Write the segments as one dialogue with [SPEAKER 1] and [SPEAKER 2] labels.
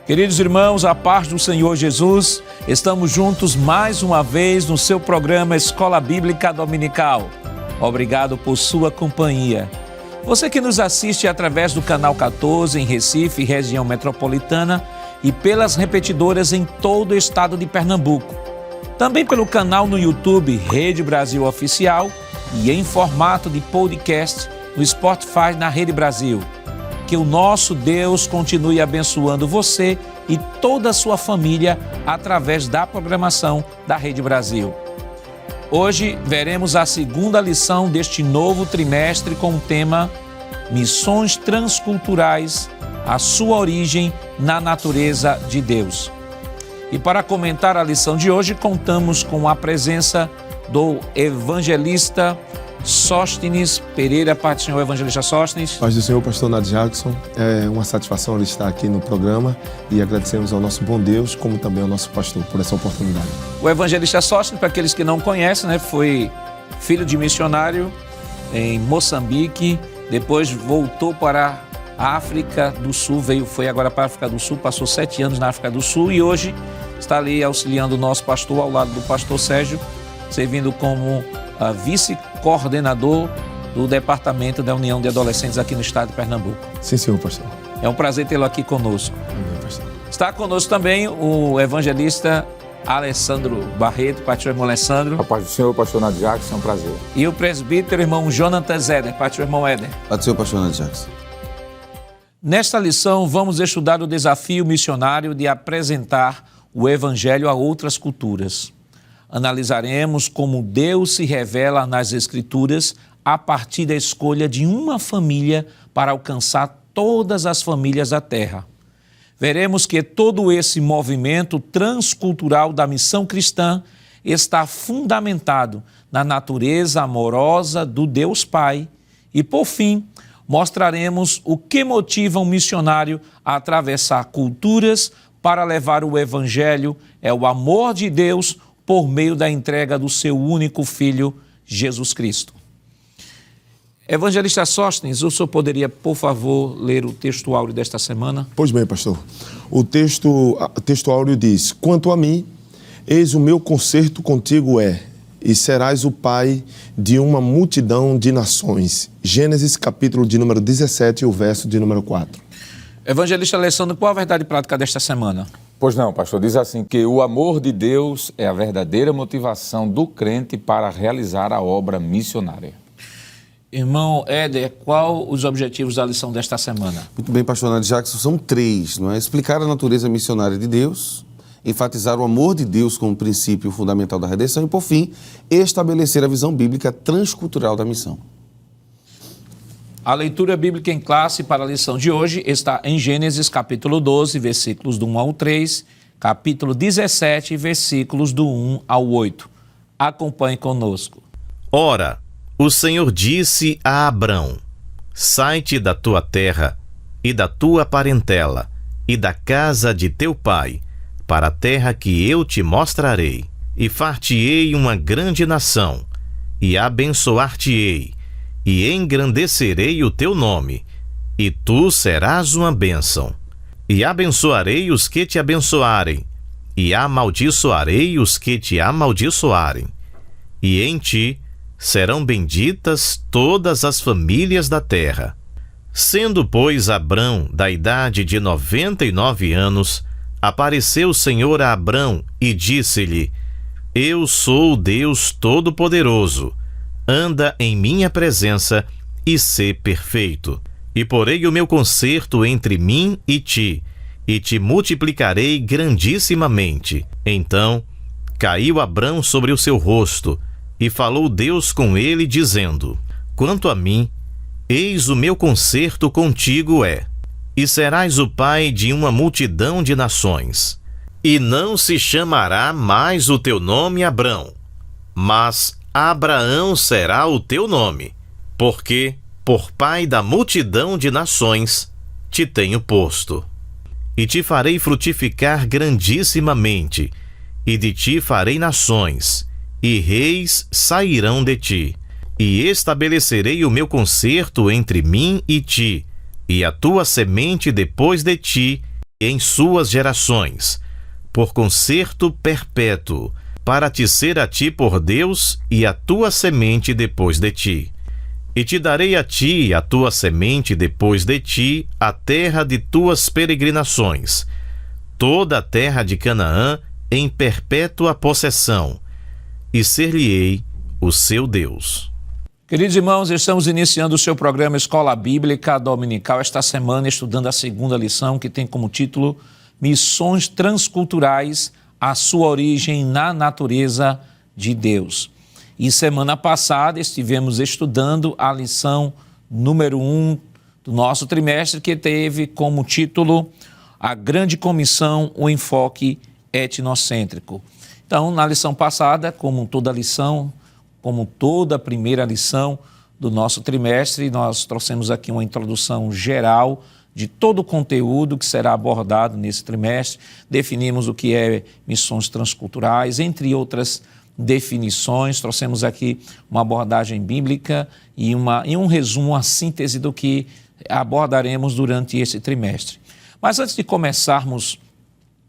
[SPEAKER 1] Queridos irmãos, a paz do Senhor Jesus, estamos juntos mais uma vez no seu programa Escola Bíblica Dominical. Obrigado por sua companhia. Você que nos assiste através do canal 14 em Recife, região metropolitana, e pelas repetidoras em todo o estado de Pernambuco. Também pelo canal no YouTube Rede Brasil Oficial e em formato de podcast no Spotify na Rede Brasil. Que o nosso Deus continue abençoando você e toda a sua família através da programação da Rede Brasil. Hoje veremos a segunda lição deste novo trimestre com o tema Missões Transculturais, a sua origem na natureza de Deus. E para comentar a lição de hoje, contamos com a presença do evangelista Sóstenes Pereira. Paz do Senhor, evangelista Sóstenes.
[SPEAKER 2] Paz do Senhor, pastor Nath Jackson. É uma satisfação ele estar aqui no programa e agradecemos ao nosso bom Deus, como também ao nosso pastor, por essa oportunidade.
[SPEAKER 1] O evangelista Sóstenes, para aqueles que não conhecem, foi filho de missionário em Moçambique, depois voltou para a África do Sul, foi agora para a África do Sul, passou 7 anos na África do Sul e hoje está ali auxiliando o nosso pastor ao lado do pastor Sérgio, servindo como vice-coordenador do Departamento da União de Adolescentes aqui no estado de Pernambuco.
[SPEAKER 2] Sim, senhor, pastor.
[SPEAKER 1] É um prazer tê-lo aqui conosco.
[SPEAKER 2] Amém, pastor.
[SPEAKER 1] Está conosco também o evangelista Alessandro Barreto. Pastor irmão Alessandro.
[SPEAKER 3] A paz do Senhor, pastor Nath Jackson, é um prazer.
[SPEAKER 1] E o presbítero irmão Jonathan Zeder. Pastor irmão Éder.
[SPEAKER 4] Paz do Senhor, pastor Nath Jackson.
[SPEAKER 1] Nesta lição, vamos estudar o desafio missionário de apresentar o Evangelho a outras culturas. Analisaremos como Deus se revela nas Escrituras a partir da escolha de uma família para alcançar todas as famílias da terra. Veremos que todo esse movimento transcultural da missão cristã está fundamentado na natureza amorosa do Deus Pai e, por fim, mostraremos o que motiva um missionário a atravessar culturas para levar o Evangelho, é o amor de Deus por meio da entrega do seu único Filho, Jesus Cristo. Evangelista Sóstenes, o senhor poderia, por favor, ler o texto áureo desta semana?
[SPEAKER 2] Pois bem, pastor. O texto áureo diz: Quanto a mim, eis o meu concerto contigo e serás o pai de uma multidão de nações. Gênesis, capítulo de número 17, o verso de número 4.
[SPEAKER 1] Evangelista Alessandro, qual a verdade prática desta semana?
[SPEAKER 3] Pois não, pastor, diz assim que o amor de Deus é a verdadeira motivação do crente para realizar a obra missionária.
[SPEAKER 1] Irmão Éder, qual os objetivos da lição desta semana?
[SPEAKER 4] Muito bem, pastor Nath Jackson, são 3, não é? Explicar a natureza missionária de Deus, enfatizar o amor de Deus como princípio fundamental da redenção e, por fim, estabelecer a visão bíblica transcultural da missão.
[SPEAKER 1] A leitura bíblica em classe para a lição de hoje está em Gênesis capítulo 12, versículos do 1 ao 3, capítulo 17, versículos do 1 ao 8. Acompanhe conosco.
[SPEAKER 5] Ora, o Senhor disse a Abrão: Sai-te da tua terra e da tua parentela e da casa de teu pai, para a terra que eu te mostrarei, e far-te-ei uma grande nação, e abençoar-te-ei, e engrandecerei o teu nome, e tu serás uma bênção. E abençoarei os que te abençoarem, e amaldiçoarei os que te amaldiçoarem. E em ti serão benditas todas as famílias da terra. Sendo, pois, Abrão da idade de 99 anos, apareceu o Senhor a Abrão e disse-lhe: Eu sou o Deus Todo-Poderoso. Anda em minha presença e sê perfeito. E porei o meu concerto entre mim e te multiplicarei grandissimamente. Então caiu Abrão sobre o seu rosto, e falou Deus com ele, dizendo: Quanto a mim, eis o meu concerto contigo e serás o pai de uma multidão de nações. E não se chamará mais o teu nome Abrão, mas Abraão será o teu nome, porque, por pai da multidão de nações, te tenho posto. E te farei frutificar grandissimamente, e de ti farei nações, e reis sairão de ti. E estabelecerei o meu concerto entre mim e ti, e a tua semente depois de ti, em suas gerações, por concerto perpétuo, para te ser a ti por Deus e a tua semente depois de ti. E te darei a ti e a tua semente depois de ti a terra de tuas peregrinações, toda a terra de Canaã em perpétua possessão, e ser-lhe-ei o seu Deus.
[SPEAKER 1] Queridos irmãos, estamos iniciando o seu programa Escola Bíblica Dominical esta semana, estudando a segunda lição, que tem como título Missões Transculturais, a sua origem na natureza de Deus. E semana passada estivemos estudando a lição número 1 do nosso trimestre, que teve como título A Grande Comissão, o enfoque etnocêntrico. Então, na lição passada, como toda lição, como toda primeira lição do nosso trimestre, nós trouxemos aqui uma introdução geral de todo o conteúdo que será abordado nesse trimestre. Definimos o que é missões transculturais, entre outras definições. Trouxemos aqui uma abordagem bíblica e um resumo, uma síntese do que abordaremos durante esse trimestre. Mas antes de começarmos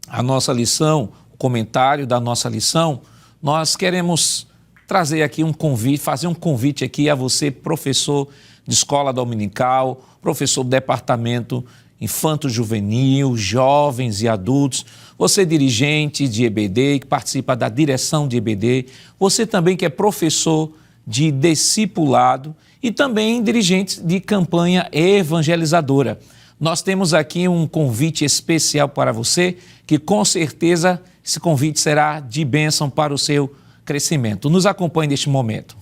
[SPEAKER 1] a nossa lição, o comentário da nossa lição, nós queremos trazer aqui um convite, fazer um convite aqui a você, professor de escola dominical, professor do departamento infanto-juvenil, jovens e adultos, você dirigente de EBD, que participa da direção de EBD, você também que é professor de discipulado e também dirigente de campanha evangelizadora. Nós temos aqui um convite especial para você, que com certeza esse convite será de bênção para o seu crescimento. Nos acompanhe neste momento.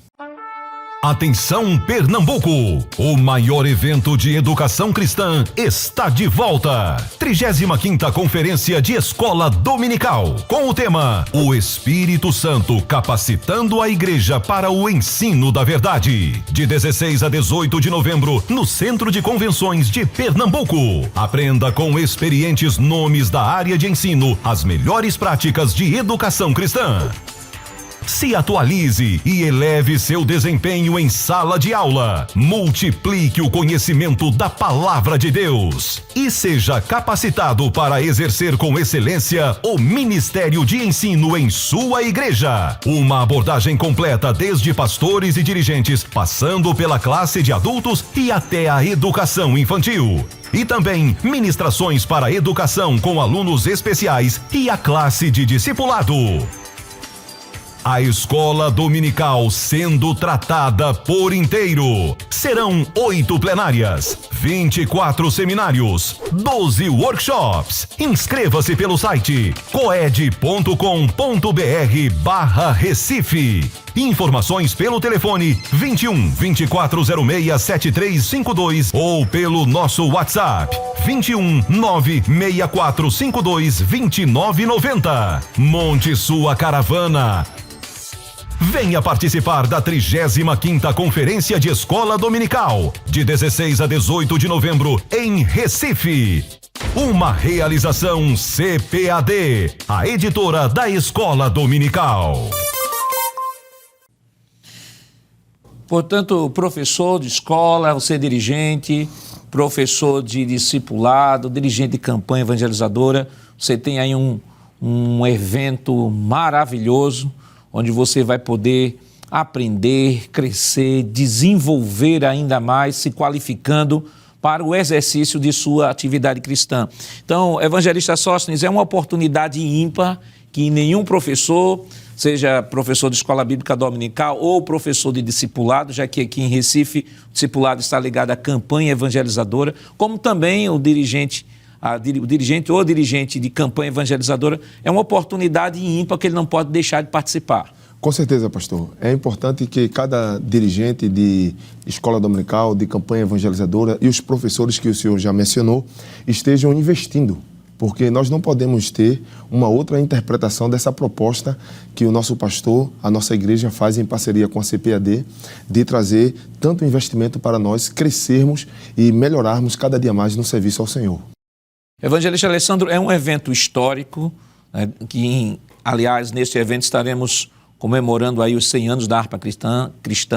[SPEAKER 6] Atenção Pernambuco! O maior evento de educação cristã está de volta. 35ª Conferência de Escola Dominical, com o tema O Espírito Santo capacitando a igreja para o ensino da verdade. De 16 a 18 de novembro, no Centro de Convenções de Pernambuco. Aprenda com experientes nomes da área de ensino as melhores práticas de educação cristã. Se atualize e eleve seu desempenho em sala de aula. Multiplique o conhecimento da Palavra de Deus e seja capacitado para exercer com excelência o ministério de ensino em sua igreja. Uma abordagem completa desde pastores e dirigentes, passando pela classe de adultos e até a educação infantil. E também ministrações para a educação com alunos especiais e a classe de discipulado. A escola dominical sendo tratada por inteiro. Serão 8 plenárias, 24 seminários, 12 workshops. Inscreva-se pelo site coed.com.br/Recife. Informações pelo telefone 21 2406 7352 ou pelo nosso WhatsApp 21 96452 2990. Monte sua caravana. Venha participar da 35ª Conferência de Escola Dominical, de 16 a 18 de novembro, em Recife. Uma realização CPAD, a editora da Escola Dominical.
[SPEAKER 1] Portanto, professor de escola, você dirigente, professor de discipulado, dirigente de campanha evangelizadora, você tem aí um evento maravilhoso, onde você vai poder aprender, crescer, desenvolver ainda mais, se qualificando para o exercício de sua atividade cristã. Então, Evangelista Sóstenes, é uma oportunidade ímpar que nenhum professor, seja professor de escola bíblica dominical ou professor de discipulado, já que aqui em Recife o discipulado está ligado à campanha evangelizadora, como também o dirigente ou dirigente de campanha evangelizadora, é uma oportunidade ímpar que ele não pode deixar de participar.
[SPEAKER 2] Com certeza, pastor. É importante que cada dirigente de escola dominical, de campanha evangelizadora e os professores que o senhor já mencionou estejam investindo, porque nós não podemos ter uma outra interpretação dessa proposta que o nosso pastor, a nossa igreja faz em parceria com a CPAD, de trazer tanto investimento para nós crescermos e melhorarmos cada dia mais no serviço ao Senhor.
[SPEAKER 1] Evangelista Alessandro, é um evento histórico, né, aliás, neste evento estaremos comemorando aí os 100 anos da harpa cristã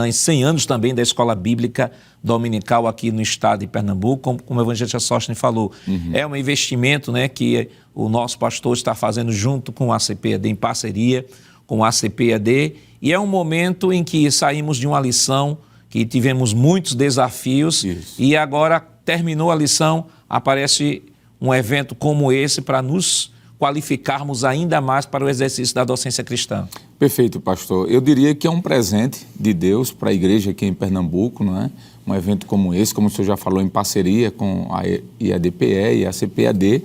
[SPEAKER 1] e 100 anos também da Escola Bíblica Dominical aqui no estado de Pernambuco, como o evangelista Sóstenes falou. É um investimento, né, que o nosso pastor está fazendo junto com a CPAD, em parceria com a CPAD, e é um momento em que saímos de uma lição que tivemos muitos desafios. Isso. E agora terminou a lição, aparece um evento como esse para nos qualificarmos ainda mais para o exercício da docência cristã.
[SPEAKER 3] Perfeito, pastor. Eu diria que é um presente de Deus para a igreja aqui em Pernambuco, não é? Um evento como esse, como o senhor já falou, em parceria com a IADPE e a CPAD,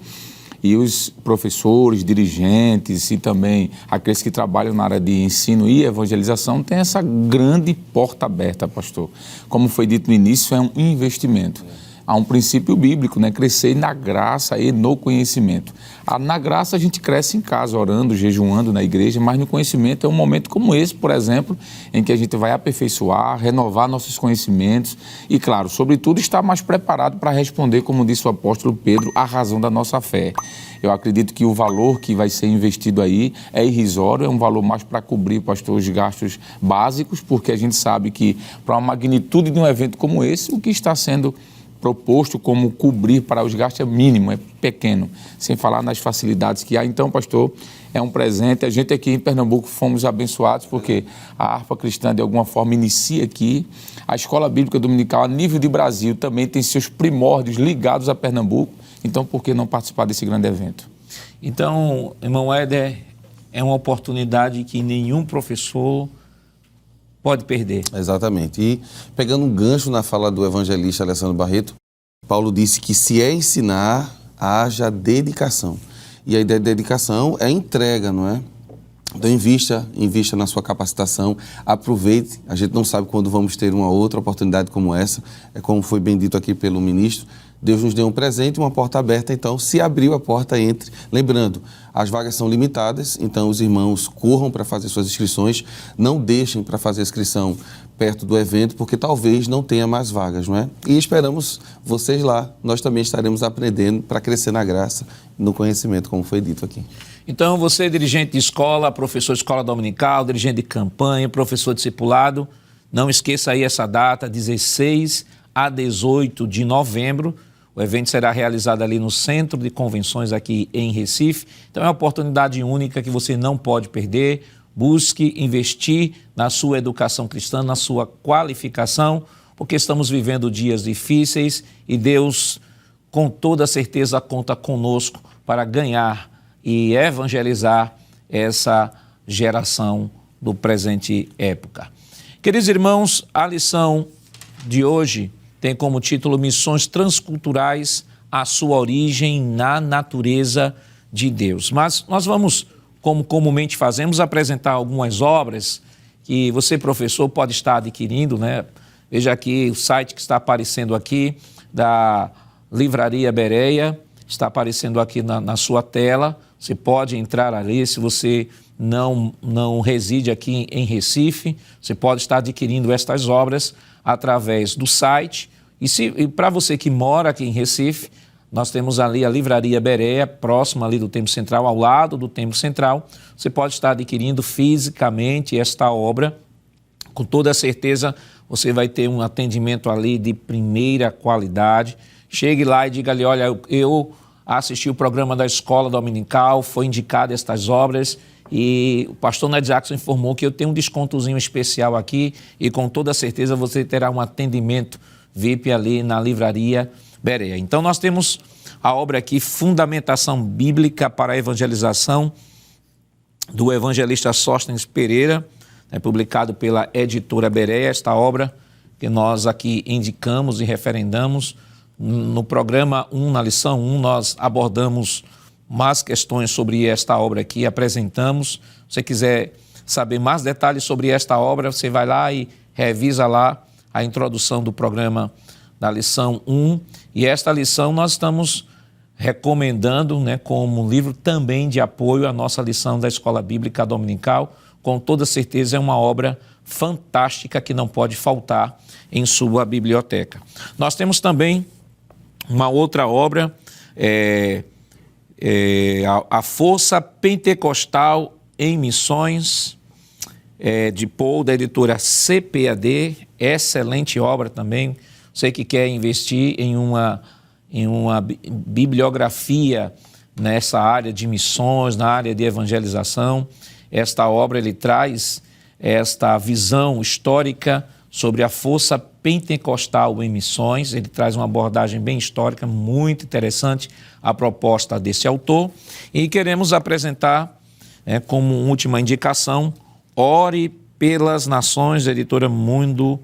[SPEAKER 3] e os professores, dirigentes e também aqueles que trabalham na área de ensino e evangelização têm essa grande porta aberta, pastor. Como foi dito no início, é um investimento. Há um princípio bíblico, né? Crescer na graça e no conhecimento. Na graça a gente cresce em casa, orando, jejuando na igreja, mas no conhecimento é um momento como esse, por exemplo, em que a gente vai aperfeiçoar, renovar nossos conhecimentos e, claro, sobretudo, estar mais preparado para responder, como disse o apóstolo Pedro, a razão da nossa fé. Eu acredito que o valor que vai ser investido aí é irrisório, é um valor mais para cobrir, pastor, os gastos básicos, porque a gente sabe que, para uma magnitude de um evento como esse, o que está sendo proposto como cobrir para os gastos é mínimo, é pequeno, sem falar nas facilidades que há. Então, pastor, é um presente. A gente aqui em Pernambuco fomos abençoados porque a harpa cristã, de alguma forma, inicia aqui. A Escola Bíblica Dominical, a nível de Brasil, também tem seus primórdios ligados a Pernambuco. Então, por que não participar desse grande evento?
[SPEAKER 1] Então, irmão Éder, é uma oportunidade que nenhum professor pode perder.
[SPEAKER 4] Exatamente. E pegando um gancho na fala do evangelista Alessandro Barreto, Paulo disse que se é ensinar, haja dedicação. E a ideia de dedicação é entrega, não é? Então invista na sua capacitação, aproveite. A gente não sabe quando vamos ter uma outra oportunidade como essa, é como foi bem dito aqui pelo ministro. Deus nos deu um presente, uma porta aberta, então se abriu a porta, entre. Lembrando, as vagas são limitadas, então os irmãos corram para fazer suas inscrições, não deixem para fazer a inscrição perto do evento, porque talvez não tenha mais vagas, não é? E esperamos vocês lá, nós também estaremos aprendendo para crescer na graça, no conhecimento, como foi dito aqui.
[SPEAKER 1] Então você, dirigente de escola, professor de escola dominical, dirigente de campanha, professor discipulado, não esqueça aí essa data, 16 a 18 de novembro, o evento será realizado ali no Centro de Convenções aqui em Recife. Então é uma oportunidade única que você não pode perder. Busque investir na sua educação cristã, na sua qualificação, porque estamos vivendo dias difíceis e Deus, com toda certeza, conta conosco para ganhar e evangelizar essa geração do presente época. Queridos irmãos, a lição de hoje tem como título Missões Transculturais, a sua origem na natureza de Deus. Mas nós vamos, como comumente fazemos, apresentar algumas obras que você, professor, pode estar adquirindo, né? Veja aqui o site que está aparecendo aqui, da Livraria Bereia, está aparecendo aqui na sua tela. Você pode entrar ali, se você não reside aqui em Recife, você pode estar adquirindo estas obras através do site. E para você que mora aqui em Recife, nós temos ali a Livraria Bereia, próxima ali do Templo Central, ao lado do Templo Central. Você pode estar adquirindo fisicamente esta obra. Com toda certeza, você vai ter um atendimento ali de primeira qualidade. Chegue lá e diga ali, olha, eu assisti o programa da Escola Dominical, foi indicado estas obras e o pastor Ned Jackson informou que eu tenho um descontozinho especial aqui e com toda certeza você terá um atendimento VIP ali na Livraria Bereia. Então nós temos a obra aqui, Fundamentação Bíblica para a Evangelização, do evangelista Sóstenes Pereira, publicado pela editora Bereia. Esta obra que nós aqui indicamos e referendamos. No programa 1, na lição 1, nós abordamos mais questões sobre esta obra aqui, apresentamos. Se você quiser saber mais detalhes sobre esta obra, você vai lá e revisa lá a introdução do programa da lição 1. E esta lição nós estamos recomendando, né, como livro também de apoio à nossa lição da Escola Bíblica Dominical. Com toda certeza é uma obra fantástica que não pode faltar em sua biblioteca. Nós temos também uma outra obra, a Força Pentecostal em Missões, de Paul, da editora CPAD, excelente obra também. Você que quer investir em uma bibliografia nessa área de missões, na área de evangelização, esta obra ele traz esta visão histórica sobre a força pentecostal em missões. Ele traz uma abordagem bem histórica, muito interessante, a proposta desse autor. E queremos apresentar, como última indicação, Ore pelas Nações, da editora Mundo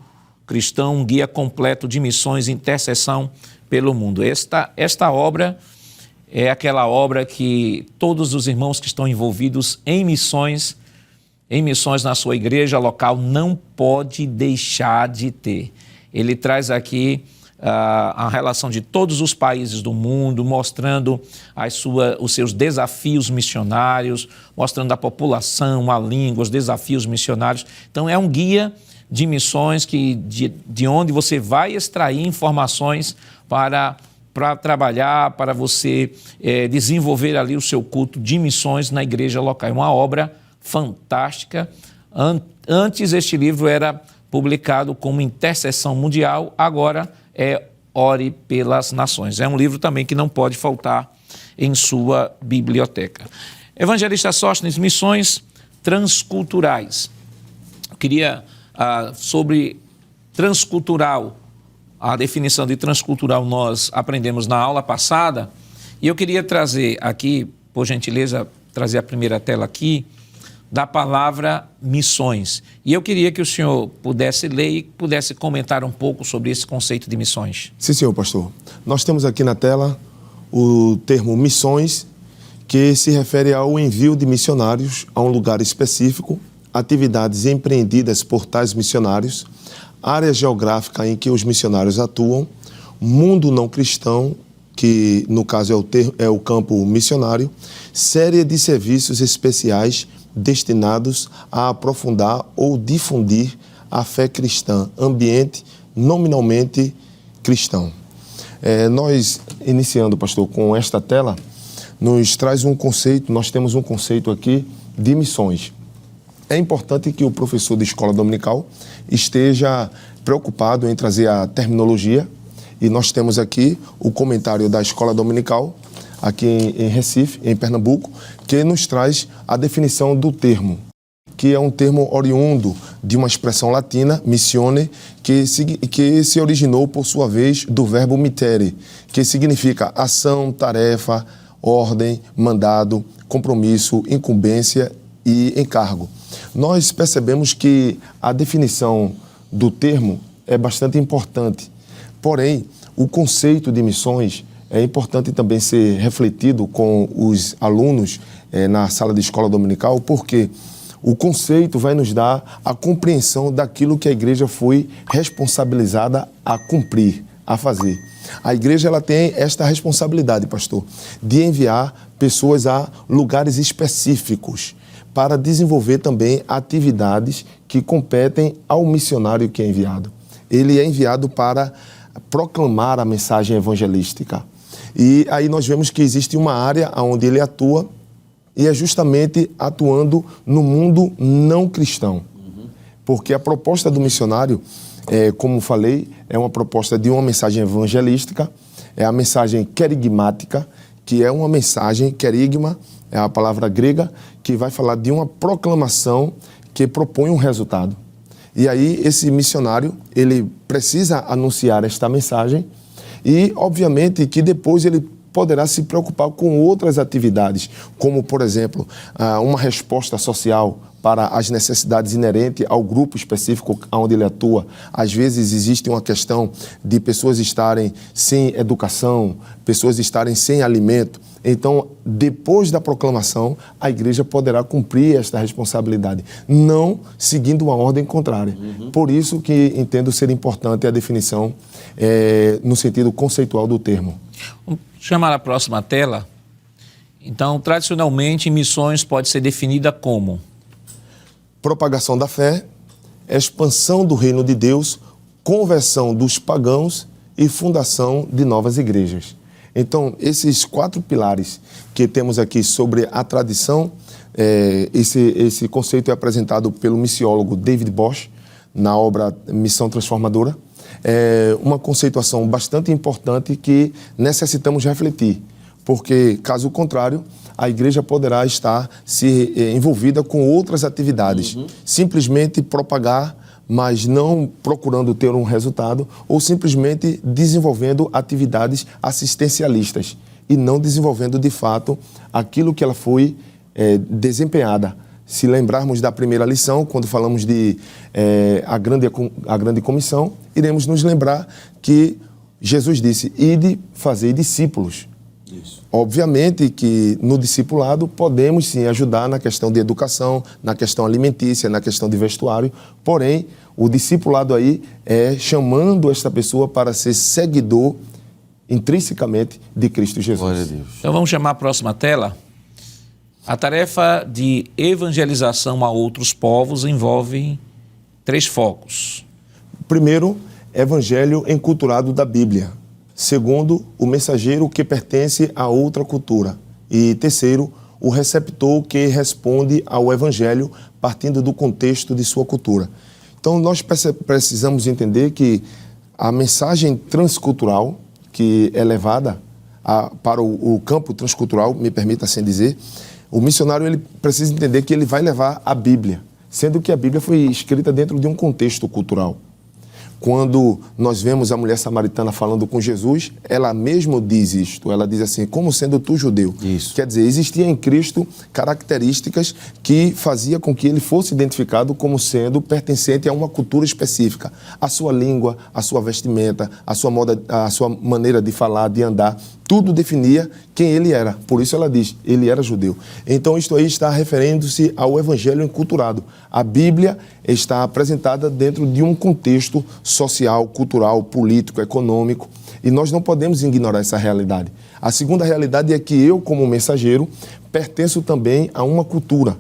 [SPEAKER 1] Cristão, um guia completo de missões e intercessão pelo mundo. Esta obra é aquela obra que todos os irmãos que estão envolvidos em missões na sua igreja local não pode deixar de ter. Ele traz aqui a relação de todos os países do mundo, mostrando os seus desafios missionários, mostrando a população, a língua, os desafios missionários. Então é um guia de missões de onde você vai extrair informações para trabalhar, para você desenvolver ali o seu culto de missões na igreja local. É uma obra fantástica. Antes este livro era publicado como Intercessão Mundial, agora é Ore pelas Nações. É um livro também que não pode faltar em sua biblioteca. Evangelista Sóstenes, missões transculturais. Eu queria, sobre transcultural, a definição de transcultural nós aprendemos na aula passada, e eu queria trazer aqui, por gentileza, trazer a primeira tela aqui, da palavra missões. E eu queria que o senhor pudesse ler e pudesse comentar um pouco sobre esse conceito de missões.
[SPEAKER 2] Sim, senhor pastor. Nós temos aqui na tela o termo missões, que se refere ao envio de missionários a um lugar específico, atividades empreendidas por tais missionários, área geográfica em que os missionários atuam, mundo não cristão, que no caso é o campo missionário, série de serviços especiais destinados a aprofundar ou difundir a fé cristã, ambiente nominalmente cristão. Nós, iniciando, pastor, com esta tela, nos traz um conceito, nós temos um conceito aqui de missões. É importante que o professor de escola dominical esteja preocupado em trazer a terminologia, e nós temos aqui o comentário da escola dominical, aqui em Recife, em Pernambuco, que nos traz a definição do termo, que é um termo oriundo de uma expressão latina, missione, que se originou, por sua vez, do verbo mittere, que significa ação, tarefa, ordem, mandado, compromisso, incumbência e encargo. Nós percebemos que a definição do termo é bastante importante, porém, o conceito de missões é importante também ser refletido com os alunos na sala de escola dominical, porque o conceito vai nos dar a compreensão daquilo que a igreja foi responsabilizada a cumprir, a fazer. A igreja ela tem esta responsabilidade, pastor, de enviar pessoas a lugares específicos para desenvolver também atividades que competem ao missionário que é enviado. Ele é enviado para proclamar a mensagem evangelística. E aí nós vemos que existe uma área onde ele atua, e é justamente atuando no mundo não cristão. Porque a proposta do missionário, como falei, é uma proposta de uma mensagem evangelística, é a mensagem querigmática, que é uma mensagem, querigma, é a palavra grega, que vai falar de uma proclamação que propõe um resultado. E aí esse missionário, ele precisa anunciar esta mensagem, e, obviamente, que depois ele poderá se preocupar com outras atividades, como, por exemplo, uma resposta social para as necessidades inerentes ao grupo específico onde ele atua. Às vezes existe uma questão de pessoas estarem sem educação, pessoas estarem sem alimento. Então, depois da proclamação, a igreja poderá cumprir esta responsabilidade, não seguindo uma ordem contrária. Por isso que entendo ser importante a definição no sentido conceitual do termo.
[SPEAKER 1] Vamos chamar a próxima tela. Então, tradicionalmente, missões pode ser definida como
[SPEAKER 2] propagação da fé, expansão do reino de Deus, conversão dos pagãos e fundação de novas igrejas. Então, esses 4 pilares que temos aqui sobre a tradição Esse conceito é apresentado pelo missiólogo David Bosch na obra Missão Transformadora. É uma conceituação bastante importante que necessitamos refletir, porque, caso contrário, a igreja poderá estar se envolvida com outras atividades, simplesmente propagar, mas não procurando ter um resultado, ou simplesmente desenvolvendo atividades assistencialistas e não desenvolvendo, de fato, aquilo que ela foi desempenhada. Se lembrarmos da primeira lição, quando falamos de a grande comissão, iremos nos lembrar que Jesus disse: ide, fazei discípulos. Isso. Obviamente que no discipulado podemos sim ajudar na questão de educação, na questão alimentícia, na questão de vestuário, porém o discipulado aí é chamando esta pessoa para ser seguidor intrinsecamente de Cristo Jesus.
[SPEAKER 4] Glória a Deus.
[SPEAKER 1] Então vamos chamar a próxima tela. A tarefa de evangelização a outros povos envolve 3 focos.
[SPEAKER 2] Primeiro, evangelho enculturado da Bíblia. Segundo, o mensageiro que pertence a outra cultura. E terceiro, o receptor que responde ao evangelho partindo do contexto de sua cultura. Então, nós precisamos entender que a mensagem transcultural que é levada para o campo transcultural, me permita assim dizer, o missionário ele precisa entender que ele vai levar a Bíblia, sendo que a Bíblia foi escrita dentro de um contexto cultural. Quando nós vemos a mulher samaritana falando com Jesus, ela mesmo diz isto, ela diz assim: como sendo tu judeu.
[SPEAKER 4] Isso.
[SPEAKER 2] Quer dizer, existia em Cristo características que fazia com que ele fosse identificado como sendo pertencente a uma cultura específica. A sua língua, a sua vestimenta, a sua maneira de falar, de andar, tudo definia quem ele era. Por isso ela diz, ele era judeu. Então isto aí está referindo-se ao evangelho enculturado. A Bíblia está apresentada dentro de um contexto social, cultural, político, econômico, e nós não podemos ignorar essa realidade. A segunda realidade é que eu, como mensageiro, pertenço também a uma cultura.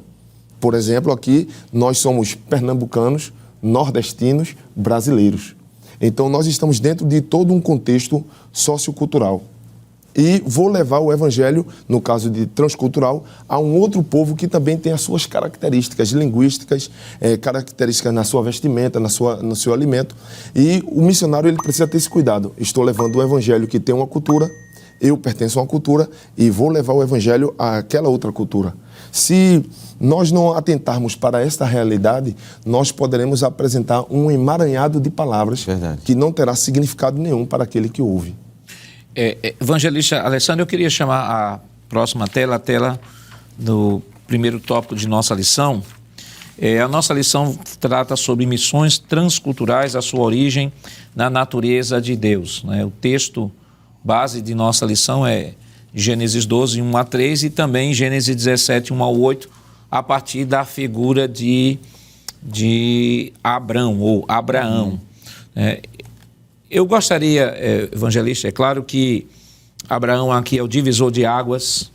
[SPEAKER 2] Por exemplo, aqui nós somos pernambucanos, nordestinos, brasileiros. Então nós estamos dentro de todo um contexto sociocultural. E vou levar o evangelho, no caso de transcultural, a um outro povo que também tem as suas características linguísticas, características na sua vestimenta, no seu alimento. E o missionário ele precisa ter esse cuidado. Estou levando o evangelho que tem uma cultura, eu pertenço a uma cultura e vou levar o evangelho àquela outra cultura. Se nós não atentarmos para esta realidade, nós poderemos apresentar um emaranhado de palavras que não terá significado nenhum para aquele que ouve.
[SPEAKER 1] Evangelista Alessandro, eu queria chamar a próxima tela, a tela do primeiro tópico de nossa lição. A nossa lição trata sobre missões transculturais, a sua origem na natureza de Deus, né? O texto base de nossa lição é Gênesis 12, 1 a 3 e também Gênesis 17, 1 a 8, a partir da figura de Abrão ou Abraão. Eu gostaria, evangelista, é claro que Abraão aqui é o divisor de águas.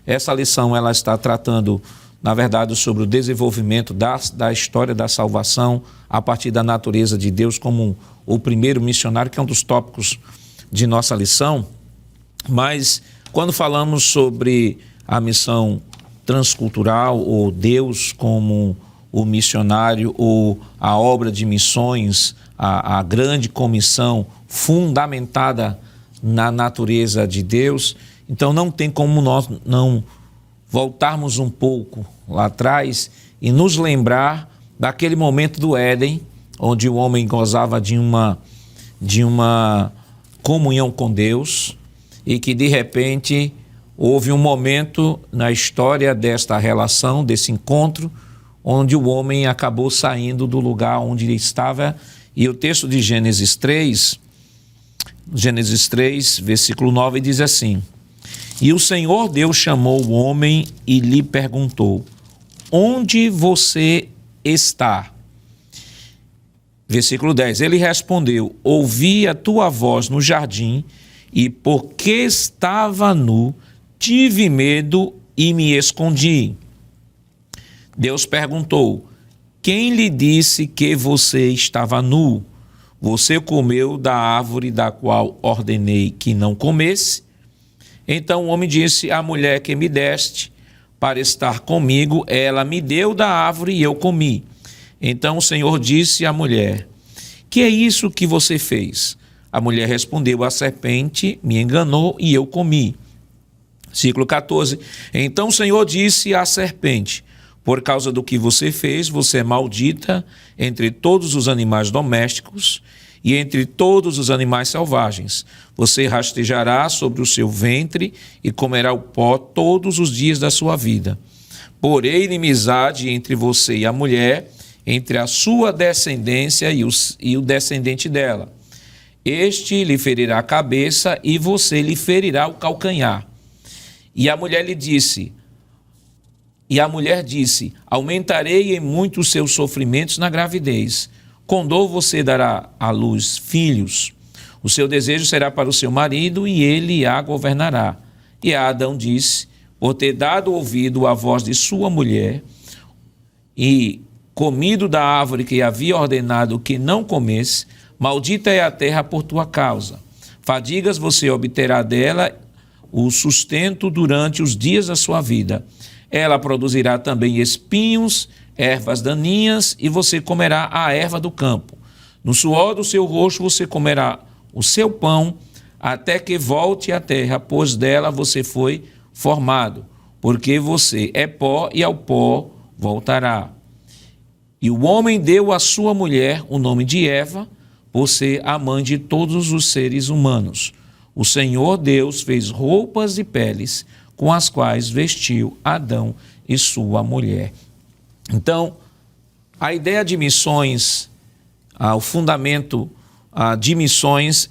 [SPEAKER 1] Essa lição ela está tratando, na verdade, sobre o desenvolvimento da história da salvação a partir da natureza de Deus como o primeiro missionário, que é um dos tópicos de nossa lição. Mas quando falamos sobre a missão transcultural ou Deus como o missionário ou a obra de missões, a grande comissão fundamentada na natureza de Deus, então não tem como nós não voltarmos um pouco lá atrás e nos lembrar daquele momento do Éden, onde o homem gozava de uma comunhão com Deus e que de repente houve um momento na história desta relação, desse encontro, onde o homem acabou saindo do lugar onde ele estava. E o texto de Gênesis 3, versículo 9, diz assim: E o Senhor Deus chamou o homem e lhe perguntou: onde você está? Versículo 10, ele respondeu: ouvi a tua voz no jardim, e porque estava nu, tive medo e me escondi. Deus perguntou: quem lhe disse que você estava nu? Você comeu da árvore da qual ordenei que não comesse? Então o homem disse: a mulher que me deste para estar comigo, ela me deu da árvore e eu comi. Então o Senhor disse à mulher: que é isso que você fez? A mulher respondeu: a serpente me enganou e eu comi. Versículo 14. Então o Senhor disse à serpente: por causa do que você fez, você é maldita entre todos os animais domésticos e entre todos os animais selvagens. Você rastejará sobre o seu ventre e comerá o pó todos os dias da sua vida. Porém, inimizade entre você e a mulher, entre a sua descendência e o descendente dela. Este lhe ferirá a cabeça e você lhe ferirá o calcanhar. E a mulher disse: aumentarei em muito os seus sofrimentos na gravidez. Com dor você dará à luz filhos. O seu desejo será para o seu marido e ele a governará. E Adão disse: por ter dado ouvido à voz de sua mulher e comido da árvore que havia ordenado que não comesse, maldita é a terra por tua causa. Fadigas você obterá dela o sustento durante os dias da sua vida. Ela produzirá também espinhos, ervas daninhas, e você comerá a erva do campo. No suor do seu rosto você comerá o seu pão, até que volte à terra, pois dela você foi formado, porque você é pó e ao pó voltará. E o homem deu à sua mulher o nome de Eva, por ser a mãe de todos os seres humanos. O Senhor Deus fez roupas de peles, com as quais vestiu Adão e sua mulher. Então, a ideia de missões, o fundamento de missões,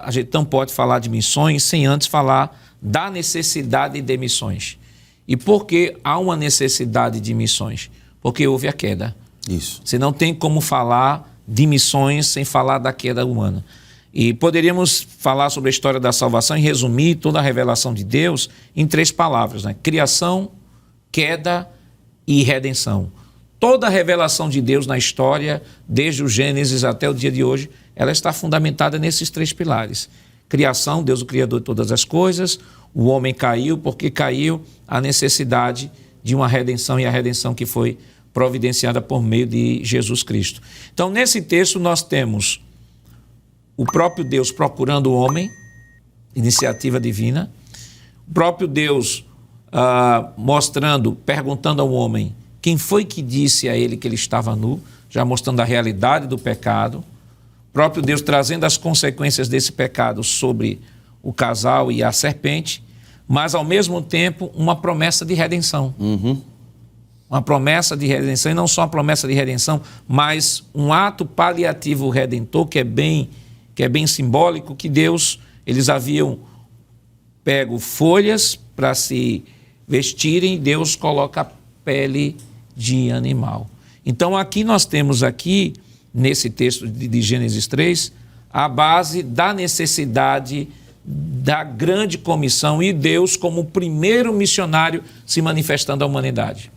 [SPEAKER 1] a gente não pode falar de missões sem antes falar da necessidade de missões. E por que há uma necessidade de missões? Porque houve a queda.
[SPEAKER 4] Isso.
[SPEAKER 1] Você não tem como falar de missões sem falar da queda humana. E poderíamos falar sobre a história da salvação e resumir toda a revelação de Deus em 3 palavras, né? Criação, queda e redenção. Toda a revelação de Deus na história, desde o Gênesis até o dia de hoje, ela está fundamentada nesses 3 pilares. Criação, Deus o Criador de todas as coisas. O homem caiu, porque caiu, a necessidade de uma redenção, e a redenção que foi providenciada por meio de Jesus Cristo. Então, nesse texto nós temos o próprio Deus procurando o homem, iniciativa divina. O próprio Deus perguntando ao homem quem foi que disse a ele que ele estava nu, já mostrando a realidade do pecado. O próprio Deus trazendo as consequências desse pecado sobre o casal e a serpente, mas ao mesmo tempo uma promessa de redenção. Uma promessa de redenção, e não só uma promessa de redenção, mas um ato paliativo redentor que é bem simbólico, que eles haviam pego folhas para se vestirem, e Deus coloca a pele de animal. Então aqui nós temos nesse texto de Gênesis 3, a base da necessidade da grande comissão e Deus como o primeiro missionário se manifestando à humanidade.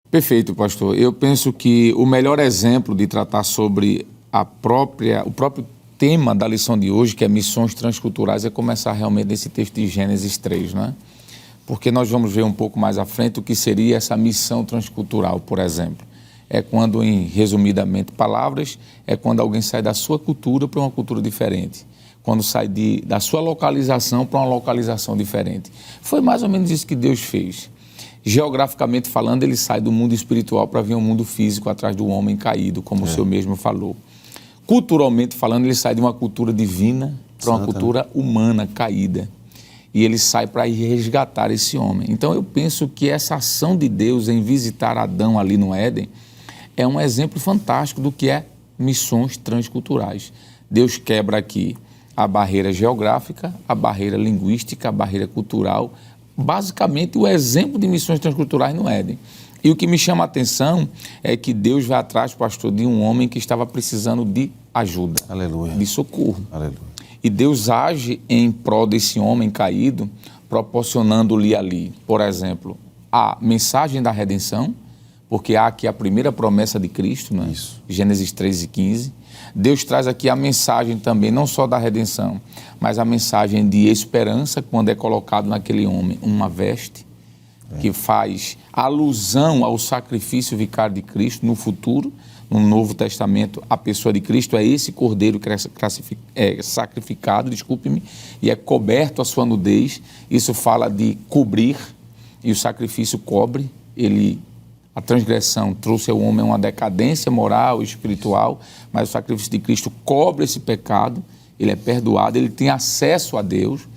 [SPEAKER 3] Perfeito, pastor. Eu penso que o melhor exemplo de tratar sobre o próprio tema da lição de hoje, que é missões transculturais, é começar realmente nesse texto de Gênesis 3, não é? Porque nós vamos ver um pouco mais à frente o que seria essa missão transcultural, por exemplo. É quando, resumidamente palavras, é quando alguém sai da sua cultura para uma cultura diferente. Quando sai da sua localização para uma localização diferente. Foi mais ou menos isso que Deus fez. Geograficamente falando, ele sai do mundo espiritual para vir ao mundo físico atrás do homem caído, como o senhor mesmo falou. Culturalmente falando, ele sai de uma cultura divina para uma cultura humana caída. E ele sai para ir resgatar esse homem. Então eu penso que essa ação de Deus em visitar Adão ali no Éden é um exemplo fantástico do que é missões transculturais. Deus quebra aqui a barreira geográfica, a barreira linguística, a barreira cultural, basicamente o exemplo de missões transculturais no Éden. E o que me chama a atenção é que Deus vai atrás, pastor, de um homem que estava precisando de ajuda,
[SPEAKER 4] Aleluia.
[SPEAKER 3] De socorro.
[SPEAKER 4] Aleluia.
[SPEAKER 3] E Deus age em prol desse homem caído, proporcionando-lhe ali, por exemplo, a mensagem da redenção, porque há aqui a primeira promessa de Cristo, né?
[SPEAKER 4] Isso.
[SPEAKER 3] Gênesis 3:15. Deus traz aqui a mensagem também, não só da redenção, mas a mensagem de esperança, quando é colocado naquele homem uma veste, que faz alusão ao sacrifício vicário de Cristo no futuro. No Novo Testamento, a pessoa de Cristo é esse cordeiro sacrificado, e é coberto a sua nudez. Isso fala de cobrir, e o sacrifício cobre. A transgressão trouxe ao homem uma decadência moral e espiritual, mas o sacrifício de Cristo cobre esse pecado, ele é perdoado, ele tem acesso a Deus.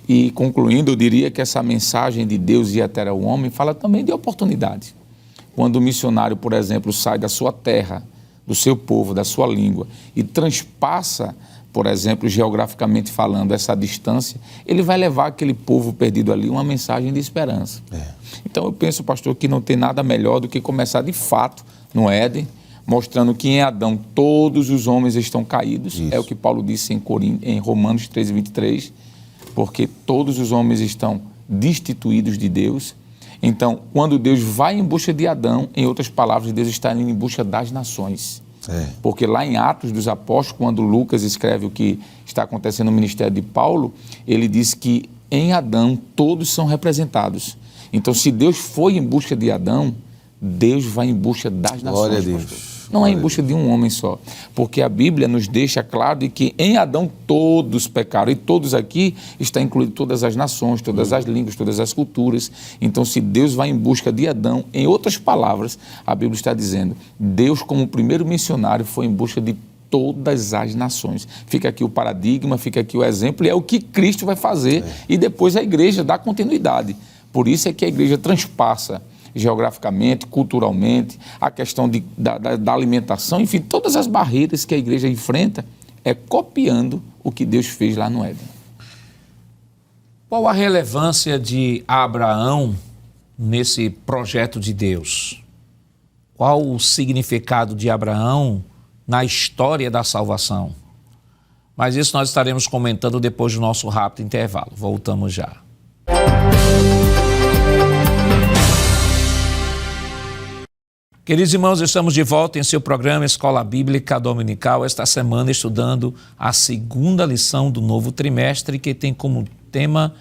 [SPEAKER 3] E, concluindo, eu diria que essa mensagem de Deus ir até o homem fala também de oportunidade. Quando o missionário, por exemplo, sai da sua terra, do seu povo, da sua língua, e transpassa, por exemplo, geograficamente falando, essa distância, ele vai levar aquele povo perdido ali uma mensagem de esperança. Então eu penso, pastor, que não tem nada melhor do que começar de fato no Éden, mostrando que em Adão todos os homens estão caídos. Isso. É o que Paulo disse em Romanos 13:23, porque todos os homens estão destituídos de Deus. Então, quando Deus vai em busca de Adão, em outras palavras, Deus está indo em busca das nações. Porque lá em Atos dos Apóstolos, quando Lucas escreve o que está acontecendo no ministério de Paulo, ele diz que em Adão todos são representados. Então, se Deus foi em busca de Adão, Deus vai em busca das nações.
[SPEAKER 4] Glória a Deus.
[SPEAKER 3] Não é em busca de um homem só, porque a Bíblia nos deixa claro de que em Adão todos pecaram, e todos aqui está incluído todas as nações, todas as línguas, todas as culturas. Então, se Deus vai em busca de Adão, em outras palavras, a Bíblia está dizendo, Deus como primeiro missionário foi em busca de todas as nações. Fica aqui o paradigma, fica aqui o exemplo, e é o que Cristo vai fazer, e depois a igreja dá continuidade. Por isso é que a igreja transpassa geograficamente, culturalmente, a questão da alimentação, enfim, todas as barreiras que a igreja enfrenta é copiando o que Deus fez lá no Éden.
[SPEAKER 1] Qual a relevância de Abraão nesse projeto de Deus? Qual o significado de Abraão na história da salvação? Mas isso nós estaremos comentando depois do nosso rápido intervalo. Voltamos já. Queridos irmãos, estamos de volta em seu programa Escola Bíblica Dominical, esta semana estudando a segunda lição do novo trimestre, que tem como tema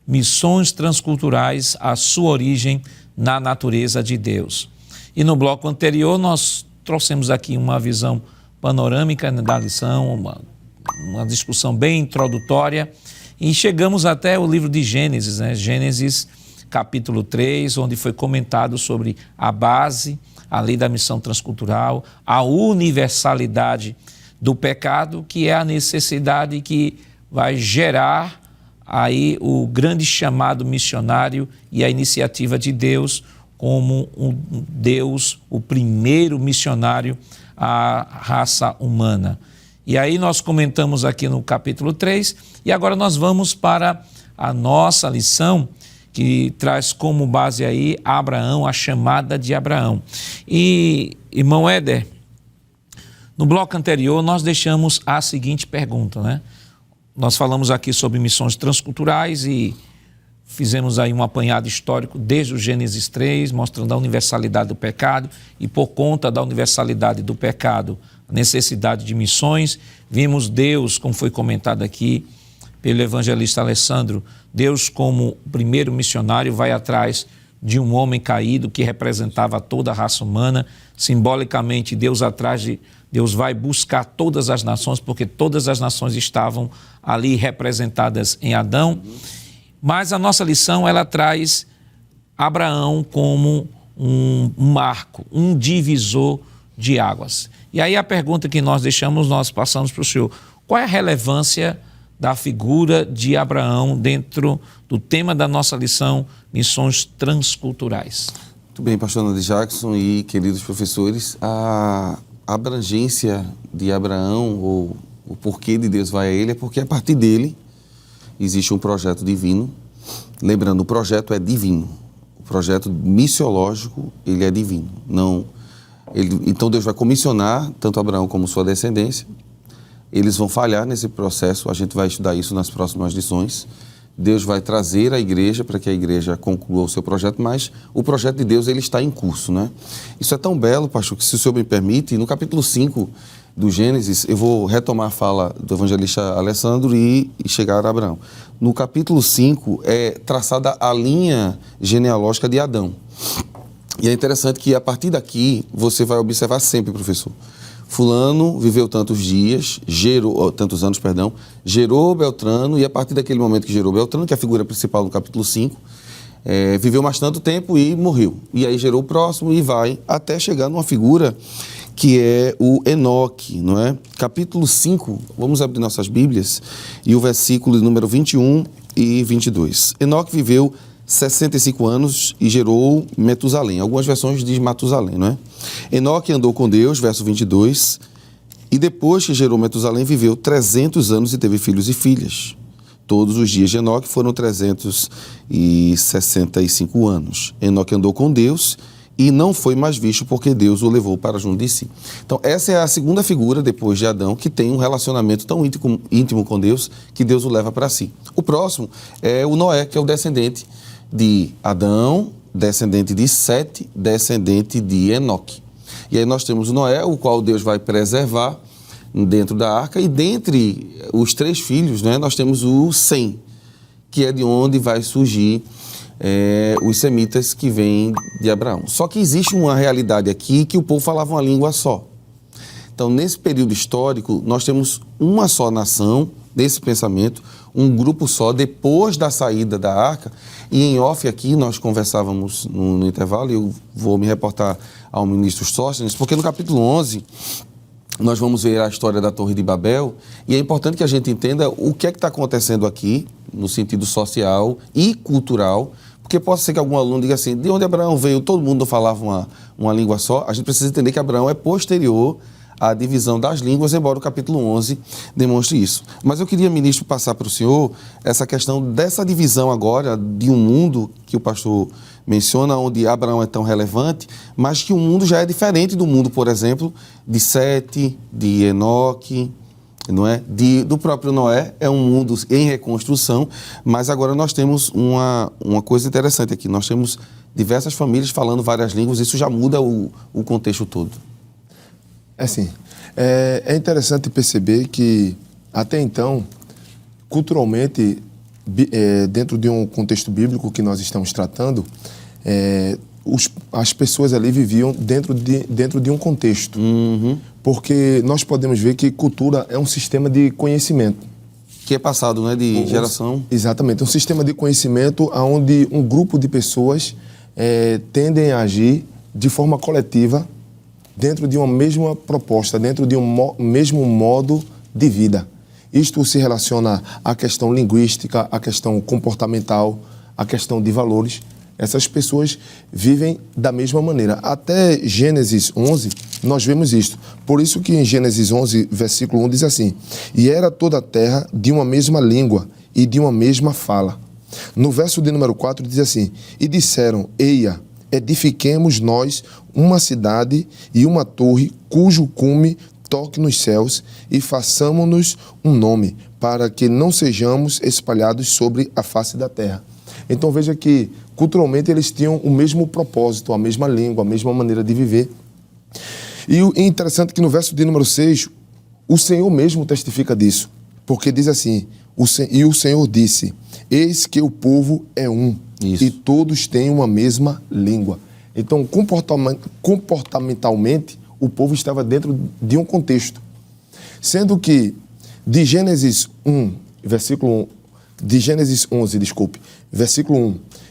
[SPEAKER 1] Missões Transculturais, a sua origem na natureza de Deus. E no bloco anterior nós trouxemos aqui uma visão panorâmica da lição, uma discussão bem introdutória, e chegamos até o livro de Gênesis, Gênesis capítulo 3, onde foi comentado sobre a base, a lei da missão transcultural, a universalidade do pecado, que é a necessidade que vai gerar aí o grande chamado missionário e a iniciativa de Deus como um Deus, o primeiro missionário à raça humana. E aí nós comentamos aqui no capítulo 3, e agora nós vamos para a nossa lição, que traz como base aí Abraão, a chamada de Abraão. E, irmão Éder, no bloco anterior nós deixamos a seguinte pergunta, Nós falamos aqui sobre missões transculturais e fizemos aí um apanhado histórico desde o Gênesis 3, mostrando a universalidade do pecado, e por conta da universalidade do pecado, a necessidade de missões. Vimos Deus, como foi comentado aqui pelo evangelista Alessandro, Deus como primeiro missionário vai atrás de um homem caído que representava toda a raça humana. Simbolicamente, Deus vai buscar todas as nações, porque todas as nações estavam ali representadas em Adão. Mas a nossa lição, ela traz Abraão como um marco, um divisor de águas. E aí a pergunta que nós deixamos, nós passamos para o senhor: qual é a relevância da figura de Abraão dentro do tema da nossa lição, missões transculturais?
[SPEAKER 4] Muito bem, pastor Nando Jackson e queridos professores, a abrangência de Abraão, ou o porquê de Deus vai a ele, é porque a partir dele existe um projeto divino. Lembrando, o projeto é divino. O projeto missiológico, ele é divino. Então Deus vai comissionar tanto Abraão como sua descendência. Eles vão falhar nesse processo, a gente vai estudar isso nas próximas lições. Deus vai trazer a igreja para que a igreja conclua o seu projeto, mas o projeto de Deus ele está em curso, né? Isso é tão belo, pastor, que se o senhor me permite, no capítulo 5 do Gênesis, eu vou retomar a fala do evangelista Alessandro e chegar a Abraão. No capítulo 5 é traçada a linha genealógica de Adão. E é interessante que a partir daqui você vai observar sempre, professor, fulano viveu tantos anos, gerou Beltrano, e a partir daquele momento que gerou Beltrano, que é a figura principal do capítulo 5, viveu mais tanto tempo e morreu. E aí gerou o próximo e vai até chegar numa figura que é o Enoque, não é? Capítulo 5, vamos abrir nossas Bíblias, e o versículo número 21 e 22. Enoque viveu 65 anos e gerou Metusalém. Algumas versões diz Matusalém, não é? Enoque andou com Deus, verso 22, e depois que gerou Metusalém, viveu 300 anos e teve filhos e filhas. Todos os dias de Enoque foram 365 anos. Enoque andou com Deus e não foi mais visto porque Deus o levou para junto de si. Então, essa é a segunda figura, depois de Adão, que tem um relacionamento tão íntimo com Deus, que Deus o leva para si. O próximo é o Noé, que é o descendente de Adão, descendente de Sete, descendente de Enoque. E aí nós temos o Noé, o qual Deus vai preservar dentro da arca, e dentre os 3 filhos, né, nós temos o Sem, que é de onde vai surgir os semitas que vêm de Abraão. Só que existe uma realidade aqui que o povo falava uma língua só. Então, nesse período histórico, nós temos uma só nação, desse pensamento, um grupo só, depois da saída da arca. E em off aqui, nós conversávamos no intervalo, e eu vou me reportar ao ministro Sóstenes, porque no capítulo 11, nós vamos ver a história da Torre de Babel, e é importante que a gente entenda o que é que está acontecendo aqui, no sentido social e cultural, porque pode ser que algum aluno diga assim, de onde Abraão veio, todo mundo falava uma língua só. A gente precisa entender que Abraão é posterior à divisão das línguas, embora o capítulo 11 demonstre isso. Mas eu queria, ministro, passar para o senhor essa questão dessa divisão agora de um mundo que o pastor menciona, onde Abraão é tão relevante, mas que o mundo já é diferente do mundo, por exemplo, de Sete, de Enoque, não é? Do próprio Noé. É um mundo em reconstrução, mas agora nós temos uma coisa interessante aqui. Nós temos diversas famílias falando várias línguas, isso já muda o contexto todo.
[SPEAKER 2] Assim, é interessante perceber que, até então, culturalmente, dentro de um contexto bíblico que nós estamos tratando, as pessoas ali viviam dentro de um contexto.
[SPEAKER 4] Uhum.
[SPEAKER 2] Porque nós podemos ver que cultura é um sistema de conhecimento.
[SPEAKER 4] Que é passado, né, de geração.
[SPEAKER 2] Exatamente, um sistema de conhecimento onde um grupo de pessoas tendem a agir de forma coletiva dentro de uma mesma proposta, dentro de um mesmo modo de vida. Isto se relaciona à questão linguística, à questão comportamental, à questão de valores. Essas pessoas vivem da mesma maneira. Até Gênesis 11, nós vemos isto. Por isso que em Gênesis 11, versículo 1, diz assim: e era toda a terra de uma mesma língua e de uma mesma fala. No verso de número 4 diz assim: e disseram, eia, edifiquemos nós uma cidade e uma torre cujo cume toque nos céus e façamos-nos um nome, para que não sejamos espalhados sobre a face da terra. Então veja que culturalmente eles tinham o mesmo propósito, a mesma língua, a mesma maneira de viver. E é interessante que no verso de número 6, o Senhor mesmo testifica disso, porque diz assim, e o Senhor disse, eis que o povo é um,
[SPEAKER 4] isso,
[SPEAKER 2] e todos têm uma mesma língua. Então, comportamentalmente, o povo estava dentro de um contexto. Sendo que de Gênesis 11, versículo 1,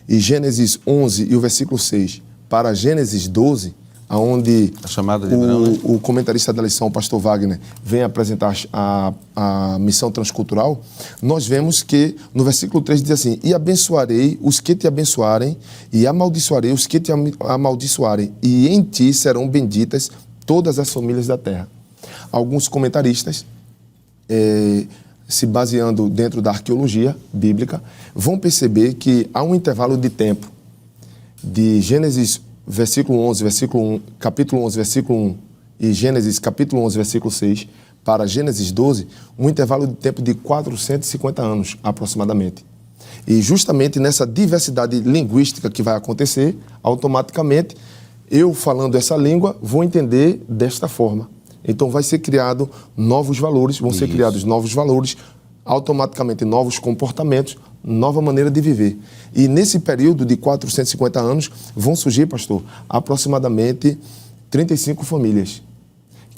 [SPEAKER 2] e Gênesis 11 e o versículo 6, para Gênesis 12, onde
[SPEAKER 4] a chamada de Abraão, né?
[SPEAKER 2] o comentarista da lição, o pastor Wagner, vem apresentar a missão transcultural, nós vemos que no versículo 3 diz assim, e abençoarei os que te abençoarem, e amaldiçoarei os que te amaldiçoarem, e em ti serão benditas todas as famílias da terra. Alguns comentaristas, se baseando dentro da arqueologia bíblica, vão perceber que há um intervalo de tempo de Gênesis capítulo 11, versículo 1 e Gênesis capítulo 11, versículo 6, para Gênesis 12, um intervalo de tempo de 450 anos, aproximadamente. E justamente nessa diversidade linguística que vai acontecer, automaticamente, eu falando essa língua, vou entender desta forma. Então vai ser criado novos valores, vão ser criados novos valores, automaticamente novos comportamentos, nova maneira de viver. E nesse período de 450 anos, vão surgir, pastor, aproximadamente 35 famílias,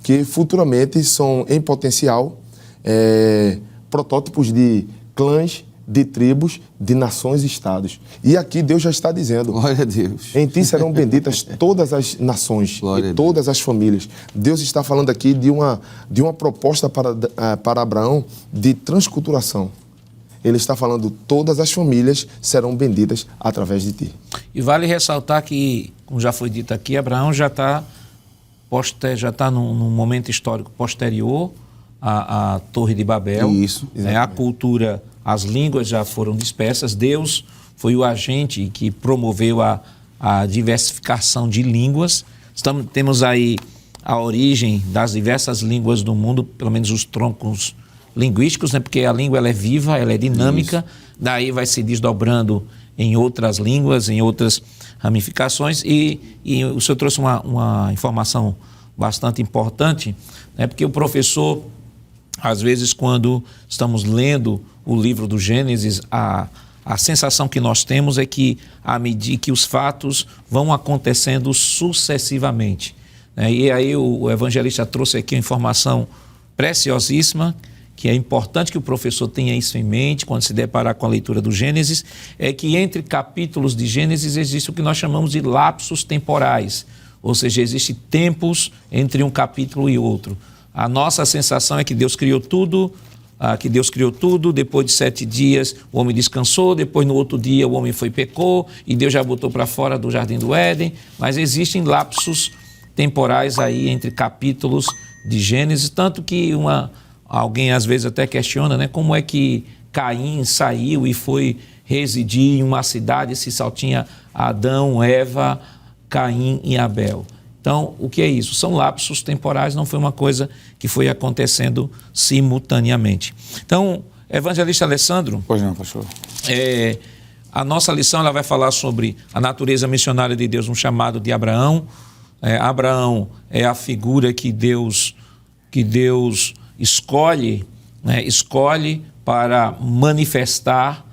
[SPEAKER 2] que futuramente são, em potencial, protótipos de clãs, de tribos, de nações e estados. E aqui Deus já está dizendo:
[SPEAKER 4] Glória a Deus.
[SPEAKER 2] Em ti serão benditas todas as nações e todas as famílias. Deus está falando aqui de uma proposta para Abraão de transculturação. Ele está falando: todas as famílias serão benditas através de ti.
[SPEAKER 1] E vale ressaltar que, como já foi dito aqui, Abraão já está num momento histórico posterior à Torre de Babel.
[SPEAKER 4] Isso,
[SPEAKER 1] a cultura, as línguas já foram dispersas. Deus foi o agente que promoveu a diversificação de línguas. Temos aí a origem das diversas línguas do mundo, pelo menos os troncos linguísticos, né? Porque a língua ela é viva, ela é dinâmica, daí vai se desdobrando em outras línguas, em outras ramificações. E o senhor trouxe uma informação bastante importante, né? Porque o professor, às vezes, quando estamos lendo o livro do Gênesis, a sensação que nós temos é que, à medida que os fatos vão acontecendo sucessivamente, né? E aí o evangelista trouxe aqui uma informação preciosíssima, que é importante que o professor tenha isso em mente quando se deparar com a leitura do Gênesis, é que entre capítulos de Gênesis existe o que nós chamamos de lapsos temporais, ou seja, existem tempos entre um capítulo e outro. A nossa sensação é que Deus criou tudo, depois de 7 dias o homem descansou, depois no outro dia o homem foi e pecou, e Deus já botou para fora do Jardim do Éden, mas existem lapsos temporais aí entre capítulos de Gênesis, tanto que alguém às vezes até questiona, né, como é que Caim saiu e foi residir em uma cidade se só tinha Adão, Eva, Caim e Abel. Então, o que é isso? São lapsos temporais, não foi uma coisa que foi acontecendo simultaneamente. Então, evangelista Alessandro...
[SPEAKER 3] Pois não, pastor.
[SPEAKER 1] A nossa lição ela vai falar sobre a natureza missionária de Deus no chamado de Abraão. Abraão é a figura que Deus escolhe, né, para manifestar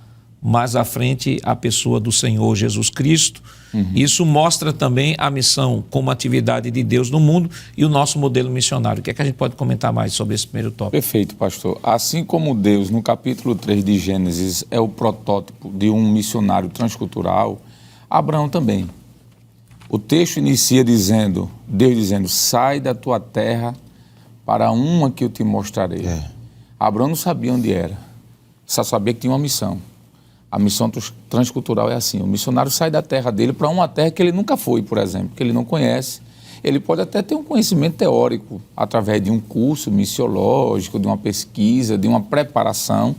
[SPEAKER 1] mais à frente a pessoa do Senhor Jesus Cristo. Isso mostra também a missão como atividade de Deus no mundo e o nosso modelo missionário. O que é que a gente pode comentar mais sobre esse primeiro tópico?
[SPEAKER 3] Perfeito, pastor. Assim como Deus, no capítulo 3 de Gênesis, é o protótipo de um missionário transcultural, Abraão também. O texto inicia Deus dizendo, sai da tua terra para uma que eu te mostrarei. Abraão não sabia onde era, só sabia que tinha uma missão. A missão transcultural é assim, o missionário sai da terra dele para uma terra que ele nunca foi, por exemplo, que ele não conhece. Ele pode até ter um conhecimento teórico através de um curso missiológico, de uma pesquisa, de uma preparação,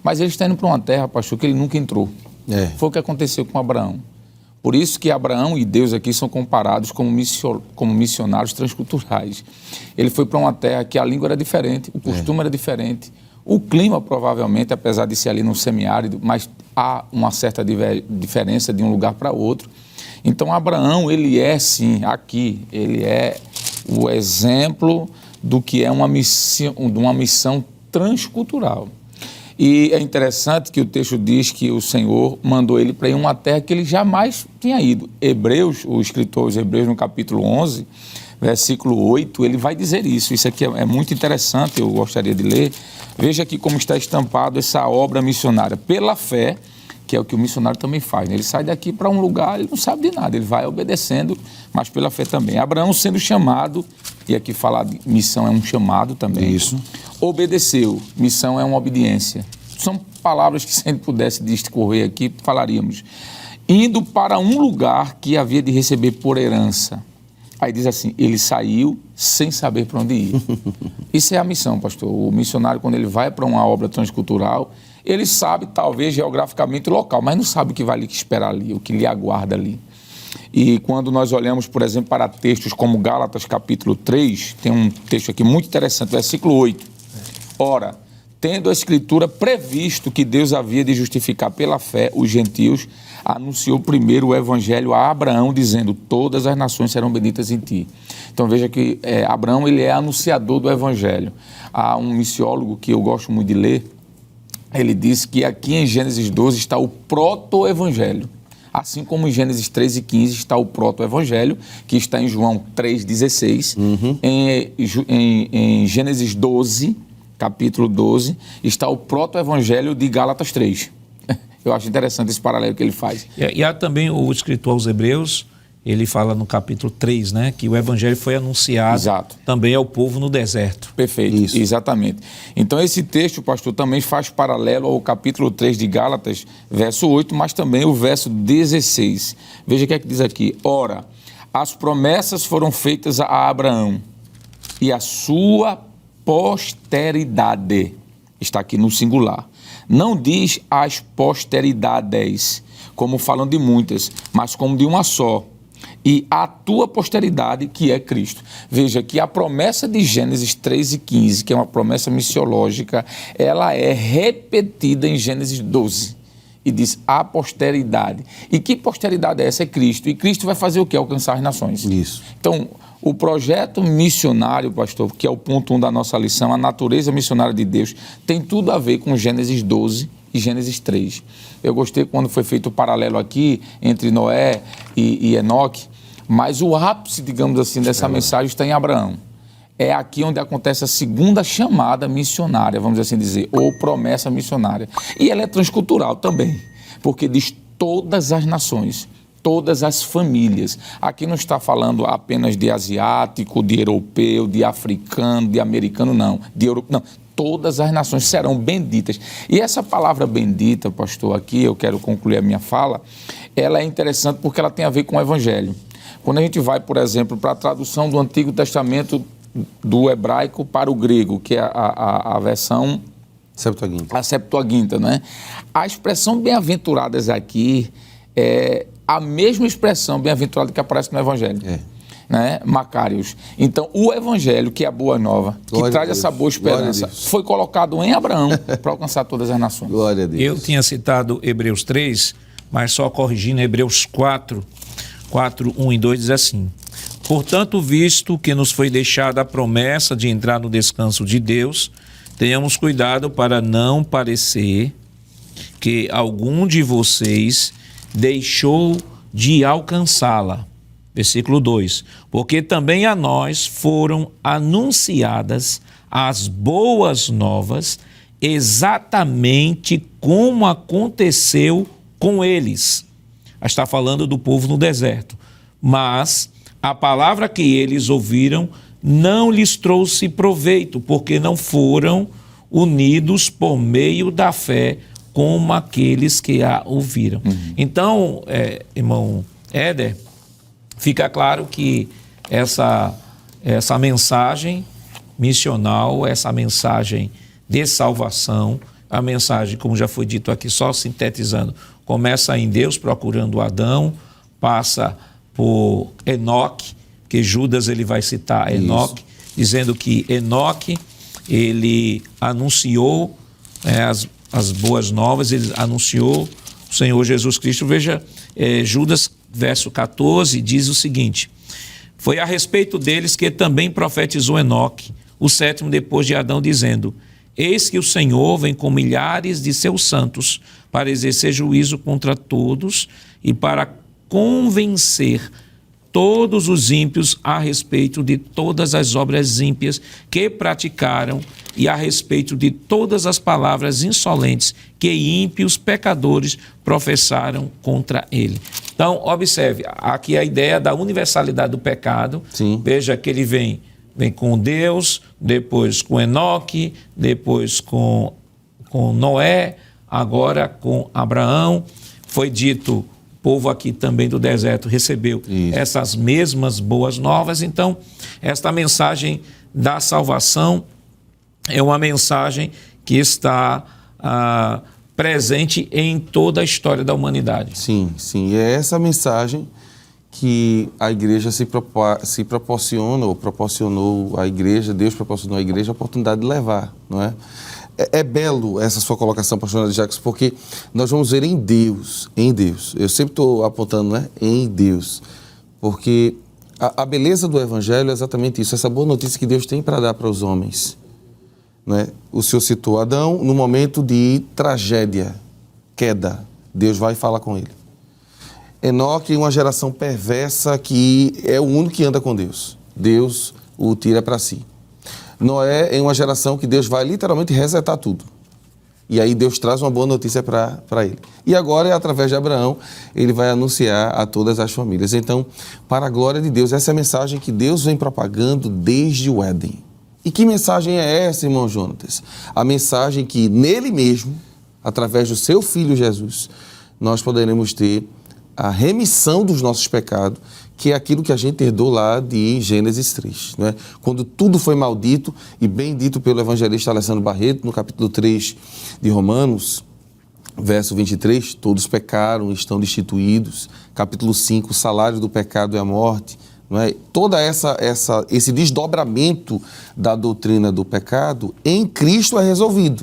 [SPEAKER 3] mas ele está indo para uma terra, pastor, que ele nunca entrou. Foi o que aconteceu com Abraão. Por isso que Abraão e Deus aqui são comparados como missionários transculturais. Ele foi para uma terra que a língua era diferente, o costume era diferente, o clima provavelmente, apesar de ser ali no semiárido, mas há uma certa diferença de um lugar para outro. Então Abraão, ele é sim, aqui, ele é o exemplo do que é uma missão transcultural. E é interessante que o texto diz que o Senhor mandou ele para ir uma terra que ele jamais tinha ido. Hebreus, o escritor dos Hebreus, no capítulo 11, versículo 8, ele vai dizer isso. Isso aqui é muito interessante, eu gostaria de ler. Veja aqui como está estampado essa obra missionária. Pela fé, que é o que o missionário também faz, né? Ele sai daqui para um lugar, ele não sabe de nada, ele vai obedecendo, mas pela fé também. Abraão sendo chamado, e aqui falar de missão é um chamado também.
[SPEAKER 4] Isso.
[SPEAKER 3] Obedeceu, missão é uma obediência. São palavras que, se a gente pudesse discorrer aqui, falaríamos. Indo para um lugar que havia de receber por herança. Aí diz assim, ele saiu sem saber para onde ir. Isso é a missão, pastor. O missionário, quando ele vai para uma obra transcultural, ele sabe, talvez, geograficamente o local, mas não sabe o que vai lhe esperar ali, o que lhe aguarda ali. E quando nós olhamos, por exemplo, para textos como Gálatas capítulo 3, tem um texto aqui muito interessante, versículo 8. Ora, tendo a Escritura previsto que Deus havia de justificar pela fé os gentios, anunciou primeiro o Evangelho a Abraão, dizendo: todas as nações serão benditas em ti. Então veja que Abraão, ele é anunciador do Evangelho. Há um missiólogo que eu gosto muito de ler, ele diz que aqui em Gênesis 12 está o proto-evangelho. Assim como em Gênesis 13 e 15 está o proto-evangelho, que está em João 3,16. Em Gênesis 12, capítulo 12, está o proto-evangelho de Gálatas 3. Eu acho interessante esse paralelo que ele faz.
[SPEAKER 1] E há também o escritor aos Hebreus, ele fala no capítulo 3, né, que o evangelho foi anunciado
[SPEAKER 3] Exato.
[SPEAKER 1] também ao povo no deserto.
[SPEAKER 3] Perfeito, isso. Exatamente. Então esse texto, pastor, também faz paralelo ao capítulo 3 de Gálatas, verso 8, mas também o verso 16. Veja o que é que diz aqui. Ora, as promessas foram feitas a Abraão e a sua posteridade. Está aqui no singular. Não diz as posteridades, como falam de muitas, mas como de uma só. E a tua posteridade, que é Cristo. Veja que a promessa de Gênesis 3 e 15, que é uma promessa missiológica, ela é repetida em Gênesis 12. E diz a posteridade. E que posteridade é essa? É Cristo. E Cristo vai fazer o quê? Alcançar as nações.
[SPEAKER 4] Isso.
[SPEAKER 3] Então, o projeto missionário, pastor, que é o ponto 1 da nossa lição, a natureza missionária de Deus, tem tudo a ver com Gênesis 12 e Gênesis 3. Eu gostei quando foi feito o paralelo aqui entre Noé e Enoque, mas o ápice, digamos assim, dessa mensagem está em Abraão. É aqui onde acontece a segunda chamada missionária, vamos assim dizer, ou promessa missionária. E ela é transcultural também, porque diz todas as nações, todas as famílias. Aqui não está falando apenas de asiático, de europeu, de africano, de americano, não. De europeu, não. Todas as nações serão benditas. E essa palavra bendita, pastor, aqui eu quero concluir a minha fala, ela é interessante porque ela tem a ver com o Evangelho. Quando a gente vai, por exemplo, para a tradução do Antigo Testamento do hebraico para o grego, que é a versão...
[SPEAKER 4] Septuaginta.
[SPEAKER 3] A Septuaginta, né? A expressão bem-aventuradas aqui é a mesma expressão bem-aventurada que aparece no Evangelho. Né? Macários. Então, o Evangelho, que é a boa nova, que
[SPEAKER 4] Glória
[SPEAKER 3] traz essa boa esperança, foi colocado em Abraão para alcançar todas as nações.
[SPEAKER 4] Glória a Deus.
[SPEAKER 1] Eu tinha citado Hebreus 3, mas só corrigindo, Hebreus 4, 1 e 2 diz assim: portanto, visto que nos foi deixada a promessa de entrar no descanso de Deus, tenhamos cuidado para não parecer que algum de vocês deixou de alcançá-la. Versículo 2, porque também a nós foram anunciadas as boas novas, exatamente como aconteceu com eles. Está falando do povo no deserto. Mas a palavra que eles ouviram não lhes trouxe proveito, porque não foram unidos por meio da fé como aqueles que a ouviram. Então, irmão Éder, fica claro que essa mensagem missional, essa mensagem de salvação, a mensagem, como já foi dito aqui, só sintetizando, começa em Deus procurando Adão, passa por Enoque, que Judas ele vai citar Enoque, dizendo que Enoque ele anunciou as boas novas, ele anunciou o Senhor Jesus Cristo. Veja, Judas, verso 14, diz o seguinte: foi a respeito deles que também profetizou Enoque, o sétimo depois de Adão, dizendo: eis que o Senhor vem com milhares de seus santos para exercer juízo contra todos e para convencer todos os ímpios a respeito de todas as obras ímpias que praticaram e a respeito de todas as palavras insolentes que ímpios pecadores professaram contra ele. Então, observe, aqui a ideia da universalidade do pecado.
[SPEAKER 4] Sim.
[SPEAKER 1] Veja que ele vem com Deus, depois com Enoque, depois com Noé, agora com Abraão. Foi dito, o povo aqui também do deserto recebeu essas mesmas boas novas. Então, esta mensagem da salvação é uma mensagem que está presente em toda a história da humanidade.
[SPEAKER 4] Sim, sim. E é essa mensagem que a igreja se proporciona, ou proporcionou à igreja, Deus proporcionou à igreja a oportunidade de levar, não é? É belo essa sua colocação, pastor Ana Jackson, porque nós vamos ver em Deus. Eu sempre estou apontando, né? Em Deus. Porque a beleza do Evangelho é exatamente isso, essa boa notícia que Deus tem para dar para os homens. Né? O Senhor citou Adão no momento de tragédia, queda. Deus vai falar com ele. Enoque, uma geração perversa que é o único que anda com Deus. Deus o tira para si. Noé é uma geração que Deus vai literalmente resetar tudo. E aí Deus traz uma boa notícia para ele. E agora, através de Abraão, ele vai anunciar a todas as famílias. Então, para a glória de Deus, essa é a mensagem que Deus vem propagando desde o Éden. E que mensagem é essa, irmão Jonatas? A mensagem que nele mesmo, através do seu Filho Jesus, nós poderemos ter a remissão dos nossos pecados, que é aquilo que a gente herdou lá de Gênesis 3. Né? Quando tudo foi maldito, e bem dito pelo evangelista Alessandro Barreto, no capítulo 3 de Romanos, verso 23, todos pecaram e estão destituídos. Capítulo 5, o salário do pecado é a morte. Não é? Toda esse desdobramento da doutrina do pecado, em Cristo é resolvido.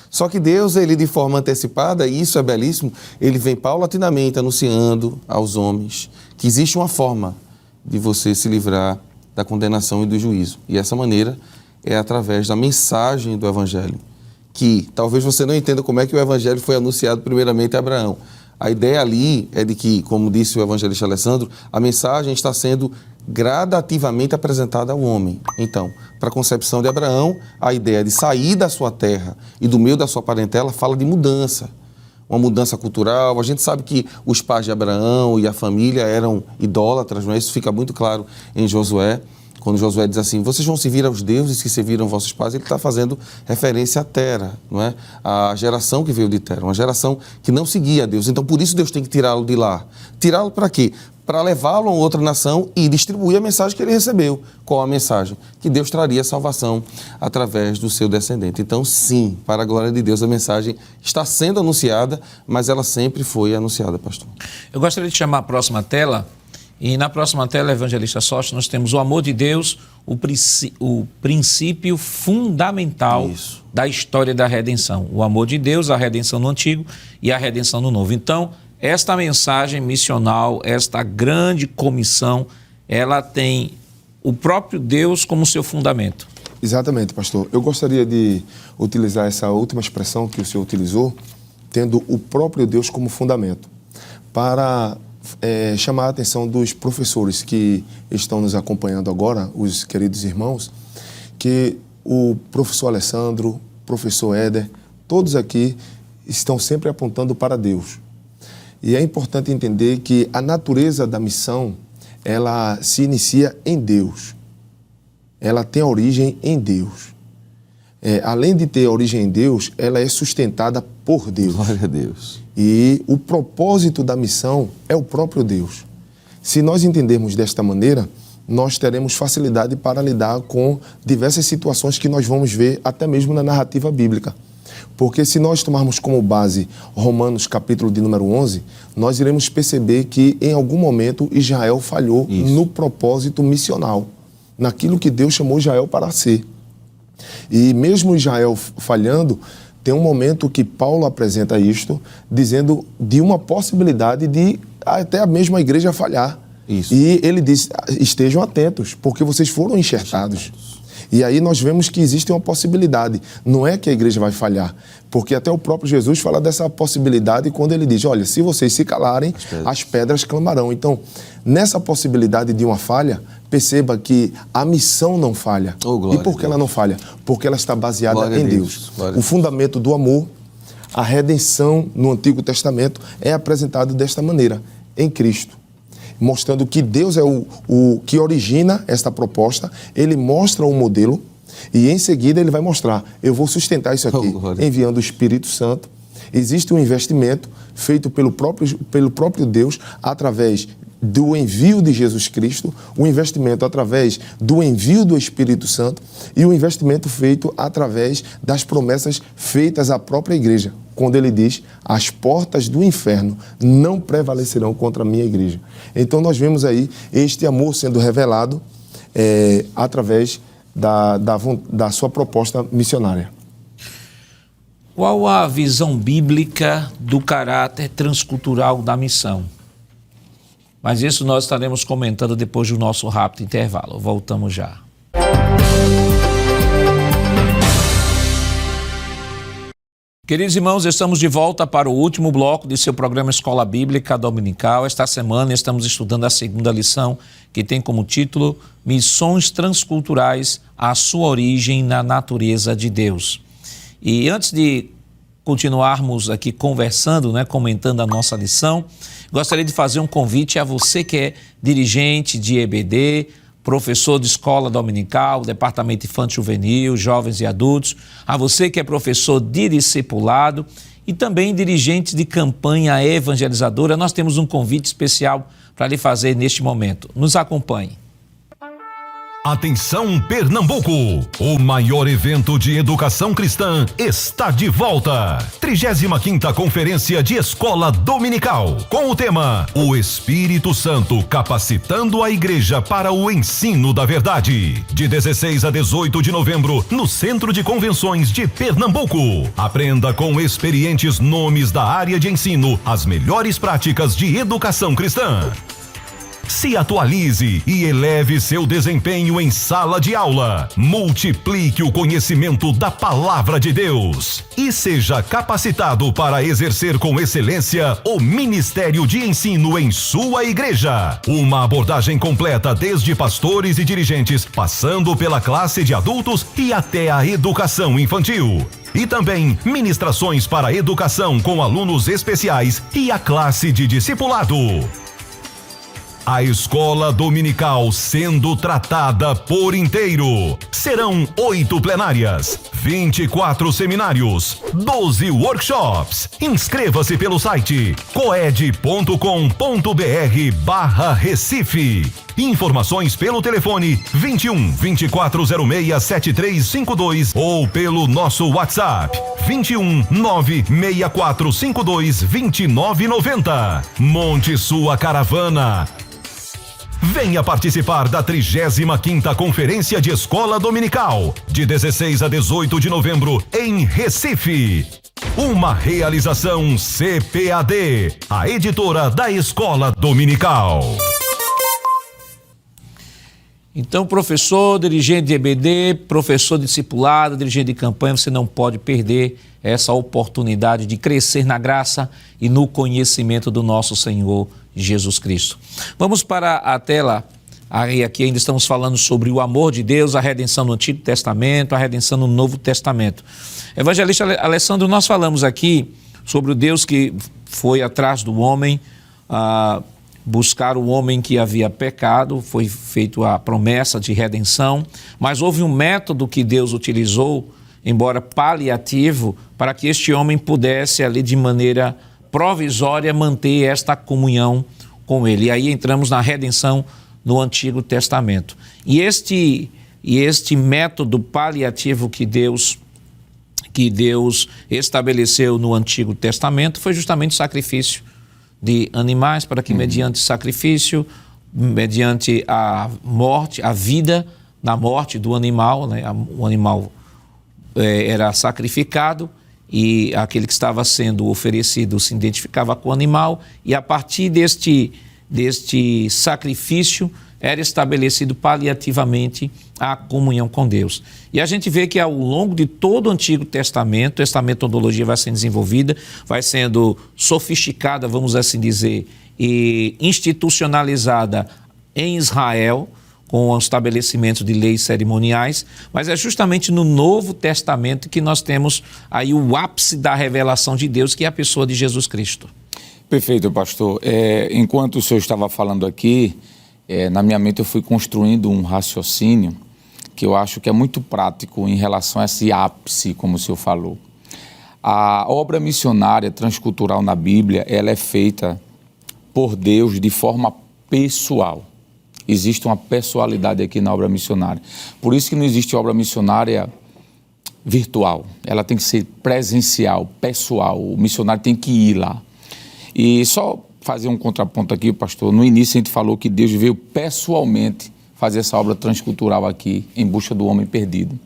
[SPEAKER 4] Só que Deus, ele de forma antecipada, e isso é belíssimo, ele vem paulatinamente anunciando aos homens que existe uma forma de você se livrar da condenação e do juízo. E essa maneira é através da mensagem do Evangelho, que talvez você não entenda como é que o Evangelho foi anunciado primeiramente a Abraão. A ideia ali é de que, como disse o evangelista Alessandro, a mensagem está sendo gradativamente apresentada ao homem. Então, para a concepção de Abraão, a ideia de sair da sua terra e do meio da sua parentela fala de mudança. Uma mudança cultural. A gente sabe que os pais de Abraão e a família eram idólatras, não é? Isso fica muito claro em Josué. Quando Josué diz assim, vocês vão servir aos deuses que serviram vossos pais, ele está fazendo referência à Tera, não é? A geração que veio de Tera, uma geração que não seguia a Deus. Então, por isso Deus tem que tirá-lo de lá. Tirá-lo para quê? Para levá-lo a outra nação e distribuir a mensagem que ele recebeu. Qual a mensagem? Que Deus traria salvação através do seu descendente. Então, sim, para a glória de Deus, a mensagem está sendo anunciada, mas ela sempre foi anunciada, pastor.
[SPEAKER 1] Eu gostaria de chamar a próxima tela. E na próxima tela, Evangelista Sócio, nós temos o amor de Deus, o princípio fundamental da história da redenção. O amor de Deus, a redenção no Antigo e a redenção no Novo. Então, esta mensagem missional, esta grande comissão, ela tem o próprio Deus como seu fundamento.
[SPEAKER 2] Exatamente, pastor. Eu gostaria de utilizar essa última expressão que o senhor utilizou, tendo o próprio Deus como fundamento, para chamar a atenção dos professores que estão nos acompanhando agora, os queridos irmãos, que o professor Alessandro, o professor Éder, todos aqui estão sempre apontando para Deus. E é importante entender que a natureza da missão, ela se inicia em Deus. Ela tem origem em Deus. Além de ter origem em Deus, ela é sustentada por Deus.
[SPEAKER 4] Glória a Deus.
[SPEAKER 2] E o propósito da missão é o próprio Deus. Se nós entendermos desta maneira, nós teremos facilidade para lidar com diversas situações que nós vamos ver até mesmo na narrativa bíblica. Porque se nós tomarmos como base Romanos capítulo de número 11, nós iremos perceber que em algum momento Israel falhou no propósito missional, naquilo que Deus chamou Israel para ser. E mesmo Israel falhando, tem um momento que Paulo apresenta isto, dizendo de uma possibilidade de até a mesma igreja falhar.
[SPEAKER 4] Isso.
[SPEAKER 2] E ele diz, estejam atentos, porque vocês foram enxertados. E aí nós vemos que existe uma possibilidade. Não é que a igreja vai falhar, porque até o próprio Jesus fala dessa possibilidade quando ele diz, olha, se vocês se calarem, as pedras clamarão. Então, nessa possibilidade de uma falha, perceba que a missão não falha. E por que ela não falha? Porque ela está baseada em Deus. O fundamento do amor, a redenção no Antigo Testamento é apresentado desta maneira, em Cristo. Mostrando que Deus é o que origina esta proposta, ele mostra o modelo e em seguida ele vai mostrar, eu vou sustentar isso aqui, enviando o Espírito Santo. Existe um investimento feito pelo próprio Deus através do envio de Jesus Cristo, o investimento através do envio do Espírito Santo e o investimento feito através das promessas feitas à própria igreja, quando ele diz, as portas do inferno não prevalecerão contra a minha igreja. Então nós vemos aí este amor sendo revelado através da sua proposta missionária.
[SPEAKER 1] Qual a visão bíblica do caráter transcultural da missão? Mas isso nós estaremos comentando depois do nosso rápido intervalo. Voltamos já. Queridos irmãos, estamos de volta para o último bloco de seu programa Escola Bíblica Dominical. Esta semana estamos estudando a segunda lição, que tem como título Missões Transculturais, a sua origem na natureza de Deus. E antes de continuarmos aqui conversando, comentando a nossa lição, gostaria de fazer um convite a você que é dirigente de EBD, professor de escola dominical, departamento infantil juvenil, jovens e adultos, a você que é professor de discipulado e também dirigente de campanha evangelizadora. Nós temos um convite especial para lhe fazer neste momento. Nos acompanhe.
[SPEAKER 6] Atenção Pernambuco! O maior evento de educação cristã está de volta. 35ª Conferência de Escola Dominical, com o tema O Espírito Santo capacitando a igreja para o ensino da verdade. De 16 a 18 de novembro, no Centro de Convenções de Pernambuco. Aprenda com experientes nomes da área de ensino as melhores práticas de educação cristã. Se atualize e eleve seu desempenho em sala de aula. Multiplique o conhecimento da Palavra de Deus e seja capacitado para exercer com excelência o ministério de ensino em sua igreja. Uma abordagem completa desde pastores e dirigentes, passando pela classe de adultos e até a educação infantil. E também ministrações para a educação com alunos especiais e a classe de discipulado. A escola dominical sendo tratada por inteiro. Serão 8 plenárias, 24 seminários, 12 workshops. Inscreva-se pelo site coed.com.br/Recife. Informações pelo telefone 21 2406 7352 ou pelo nosso WhatsApp 21 96452 2990. Monte sua caravana. Venha participar da 35ª Conferência de Escola Dominical, de 16 a 18 de novembro, em Recife. Uma realização CPAD, a editora da Escola Dominical.
[SPEAKER 1] Então, professor, dirigente de EBD, professor de discipulado, dirigente de campanha, você não pode perder essa oportunidade de crescer na graça e no conhecimento do nosso Senhor Jesus Cristo. Vamos para a tela. Aí aqui ainda estamos falando sobre o amor de Deus, a redenção no Antigo Testamento, a redenção no Novo Testamento. Evangelista Alessandro, nós falamos aqui sobre o Deus que foi atrás do homem, buscar o homem que havia pecado, foi feita a promessa de redenção, mas houve um método que Deus utilizou, embora paliativo, para que este homem pudesse ali de maneira provisória manter esta comunhão com ele. E aí entramos na redenção no Antigo Testamento. E este método paliativo que Deus estabeleceu no Antigo Testamento foi justamente o sacrifício de animais, para que mediante sacrifício, mediante a morte, a vida na morte do animal, o animal era sacrificado e aquele que estava sendo oferecido se identificava com o animal, e a partir deste sacrifício era estabelecido paliativamente a comunhão com Deus. E a gente vê que ao longo de todo o Antigo Testamento, esta metodologia vai sendo desenvolvida, vai sendo sofisticada, vamos assim dizer, e institucionalizada em Israel, com o estabelecimento de leis cerimoniais, mas é justamente no Novo Testamento que nós temos aí o ápice da revelação de Deus, que é a pessoa de Jesus Cristo.
[SPEAKER 3] Perfeito, pastor. Enquanto o senhor estava falando aqui, na minha mente eu fui construindo um raciocínio que eu acho que é muito prático em relação a esse ápice, como o senhor falou. A obra missionária transcultural na Bíblia, ela é feita por Deus de forma pessoal. Existe uma pessoalidade aqui na obra missionária. Por isso que não existe obra missionária virtual. Ela tem que ser presencial, pessoal. O missionário tem que ir lá. E só fazer um contraponto aqui, pastor. No início a gente falou que Deus veio pessoalmente fazer essa obra transcultural aqui em busca do homem perdido.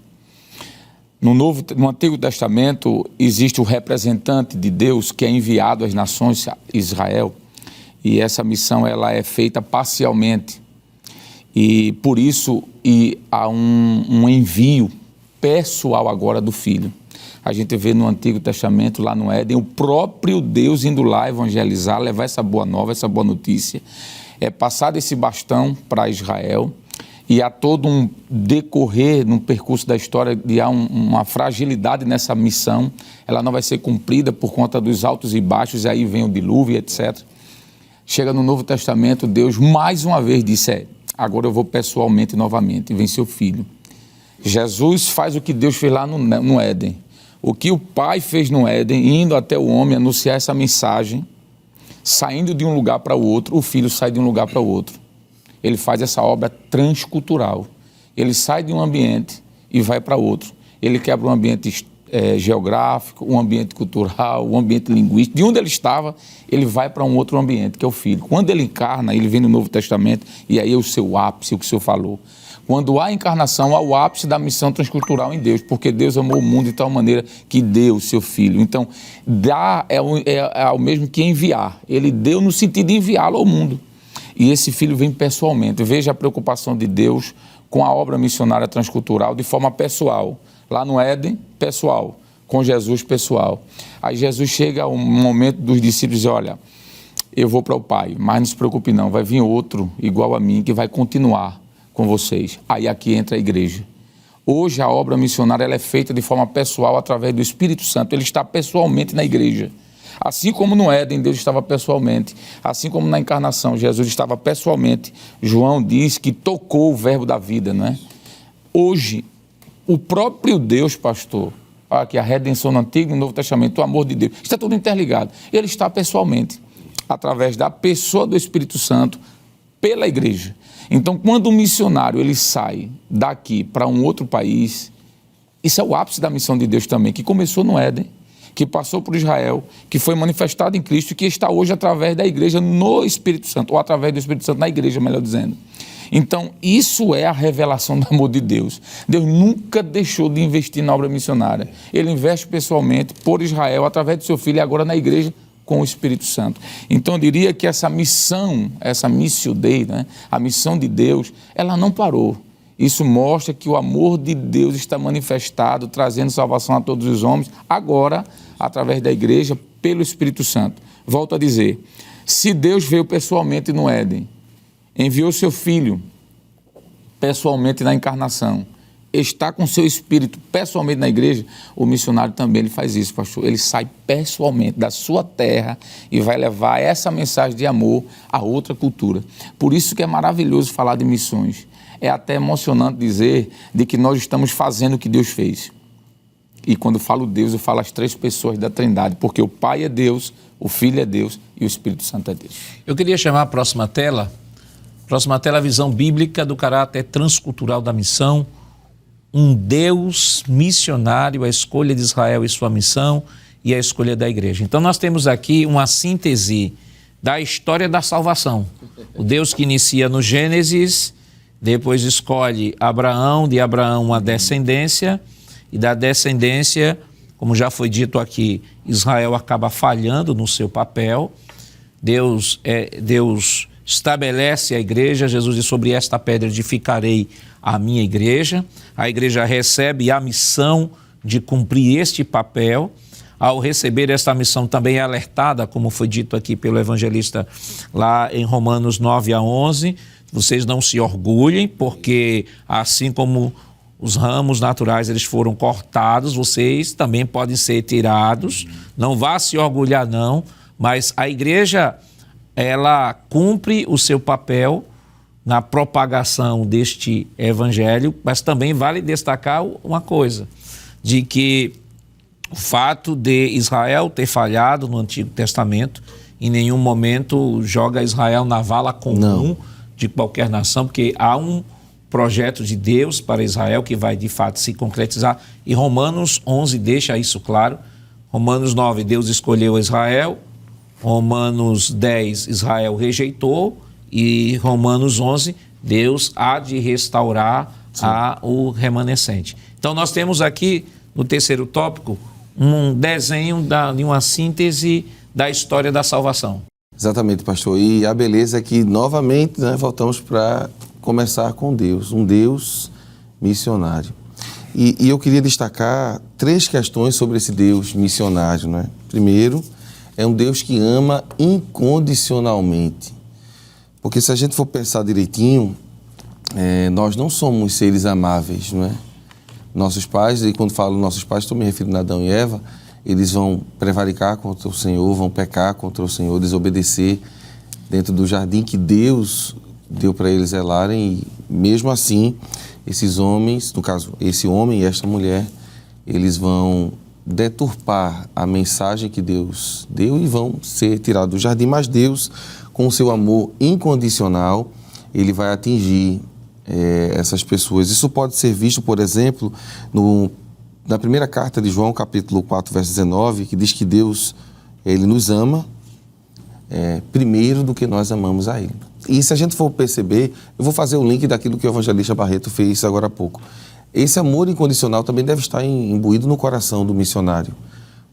[SPEAKER 3] No Antigo Testamento existe o representante de Deus que é enviado às nações, Israel, e essa missão ela é feita parcialmente. E por isso há um envio pessoal agora do Filho. A gente vê no Antigo Testamento, lá no Éden, o próprio Deus indo lá evangelizar, levar essa boa nova, essa boa notícia. É passado esse bastão para Israel e há todo um decorrer no percurso da história de há uma fragilidade nessa missão. Ela não vai ser cumprida por conta dos altos e baixos, e aí vem o dilúvio, etc. Chega no Novo Testamento, Deus mais uma vez disse, agora eu vou pessoalmente novamente, vem seu Filho. Jesus faz o que Deus fez lá no Éden. O que o Pai fez no Éden, indo até o homem anunciar essa mensagem, saindo de um lugar para o outro, o Filho sai de um lugar para o outro. Ele faz essa obra transcultural. Ele sai de um ambiente e vai para outro. Ele quebra um ambiente geográfico, um ambiente cultural, um ambiente linguístico. De onde ele estava, ele vai para um outro ambiente, que é o Filho. Quando ele encarna, ele vem no Novo Testamento, e aí é o seu ápice, o que o Senhor falou. Quando há encarnação, há o ápice da missão transcultural em Deus, porque Deus amou o mundo de tal maneira que deu o seu Filho. Então, dar é o mesmo que enviar. Ele deu no sentido de enviá-lo ao mundo. E esse Filho vem pessoalmente. Veja a preocupação de Deus com a obra missionária transcultural de forma pessoal. Lá no Éden, pessoal. Com Jesus, pessoal. Aí Jesus chega a um momento dos discípulos e diz, olha, eu vou para o Pai, mas não se preocupe não, vai vir outro igual a mim que vai continuar com vocês. Aí aqui entra a igreja. Hoje a obra missionária ela é feita de forma pessoal através do Espírito Santo. Ele está pessoalmente na igreja. Assim como no Éden, Deus estava pessoalmente. Assim como na encarnação, Jesus estava pessoalmente. João diz que tocou o verbo da vida, não é? Hoje, o próprio Deus, pastor, aqui a redenção no Antigo e no Novo Testamento, o amor de Deus, está tudo interligado. Ele está pessoalmente, através da pessoa do Espírito Santo, pela igreja. Então, quando um missionário ele sai daqui para um outro país, isso é o ápice da missão de Deus também, que começou no Éden, que passou por Israel, que foi manifestado em Cristo e que está hoje através da igreja no Espírito Santo, ou através do Espírito Santo na igreja, melhor dizendo. Então, isso é a revelação do amor de Deus. Deus nunca deixou de investir na obra missionária. Ele investe pessoalmente por Israel, através do seu Filho, e agora na igreja, com o Espírito Santo. Então eu diria que essa missão, essa missio Dei, né, a missão de Deus, ela não parou. Isso mostra que o amor de Deus está manifestado, trazendo salvação a todos os homens, agora, através da igreja, pelo Espírito Santo. Volto a dizer, se Deus veio pessoalmente no Éden, enviou seu Filho pessoalmente na encarnação, está com seu espírito pessoalmente na igreja, o missionário também ele faz isso, pastor. Ele sai pessoalmente da sua terra e vai levar essa mensagem de amor a outra cultura. Por isso que é maravilhoso falar de missões. É até emocionante dizer de que nós estamos fazendo o que Deus fez. E quando eu falo Deus, eu falo as três pessoas da Trindade, porque o Pai é Deus, o Filho é Deus e o Espírito Santo é Deus.
[SPEAKER 1] Eu queria chamar a próxima tela, a visão bíblica do caráter transcultural da missão, um Deus missionário, a escolha de Israel e sua missão e a escolha da igreja. Então nós temos aqui uma síntese da história da salvação. O Deus que inicia no Gênesis, depois escolhe Abraão, de Abraão uma descendência, e da descendência, como já foi dito aqui, Israel acaba falhando no seu papel. Deus estabelece a igreja. Jesus diz, sobre esta pedra edificarei a minha igreja. A igreja recebe a missão de cumprir este papel. Ao receber esta missão também é alertada, como foi dito aqui pelo evangelista lá em Romanos 9-11, vocês não se orgulhem, porque assim como os ramos naturais eles foram cortados, vocês também podem ser tirados. Não vá se orgulhar não, mas a igreja ela cumpre o seu papel na propagação deste evangelho, mas também vale destacar uma coisa, de que o fato de Israel ter falhado no Antigo Testamento em nenhum momento joga Israel na vala comum de qualquer nação, porque há um projeto de Deus para Israel que vai de fato se concretizar, e Romanos 11 deixa isso claro. Romanos 9, Deus escolheu Israel, Romanos 10, Israel rejeitou, e Romanos 11, Deus há de restaurar o remanescente. Então nós temos aqui no terceiro tópico, um desenho de uma síntese da história da salvação.
[SPEAKER 4] Exatamente, pastor. E a beleza é que, novamente, voltamos para começar com Deus, um Deus missionário. E eu queria destacar 3 questões sobre esse Deus missionário, né? Primeiro, é um Deus que ama incondicionalmente. Porque se a gente for pensar direitinho, nós não somos seres amáveis, não é? Nossos pais, e quando falo nossos pais, estou me referindo a Adão e Eva, eles vão prevaricar contra o Senhor, vão pecar contra o Senhor, desobedecer dentro do jardim que Deus deu para eles zelarem, e mesmo assim, esses homens, no caso, esse homem e esta mulher, eles vão deturpar a mensagem que Deus deu e vão ser tirados do jardim, mas Deus, com o seu amor incondicional, ele vai atingir essas pessoas. Isso pode ser visto, por exemplo, na primeira carta de João, capítulo 4, verso 19, que diz que Deus, ele nos ama primeiro do que nós amamos a ele. E se a gente for perceber, eu vou fazer o link daquilo que o evangelista Barreto fez agora há pouco. Esse amor incondicional também deve estar imbuído no coração do missionário.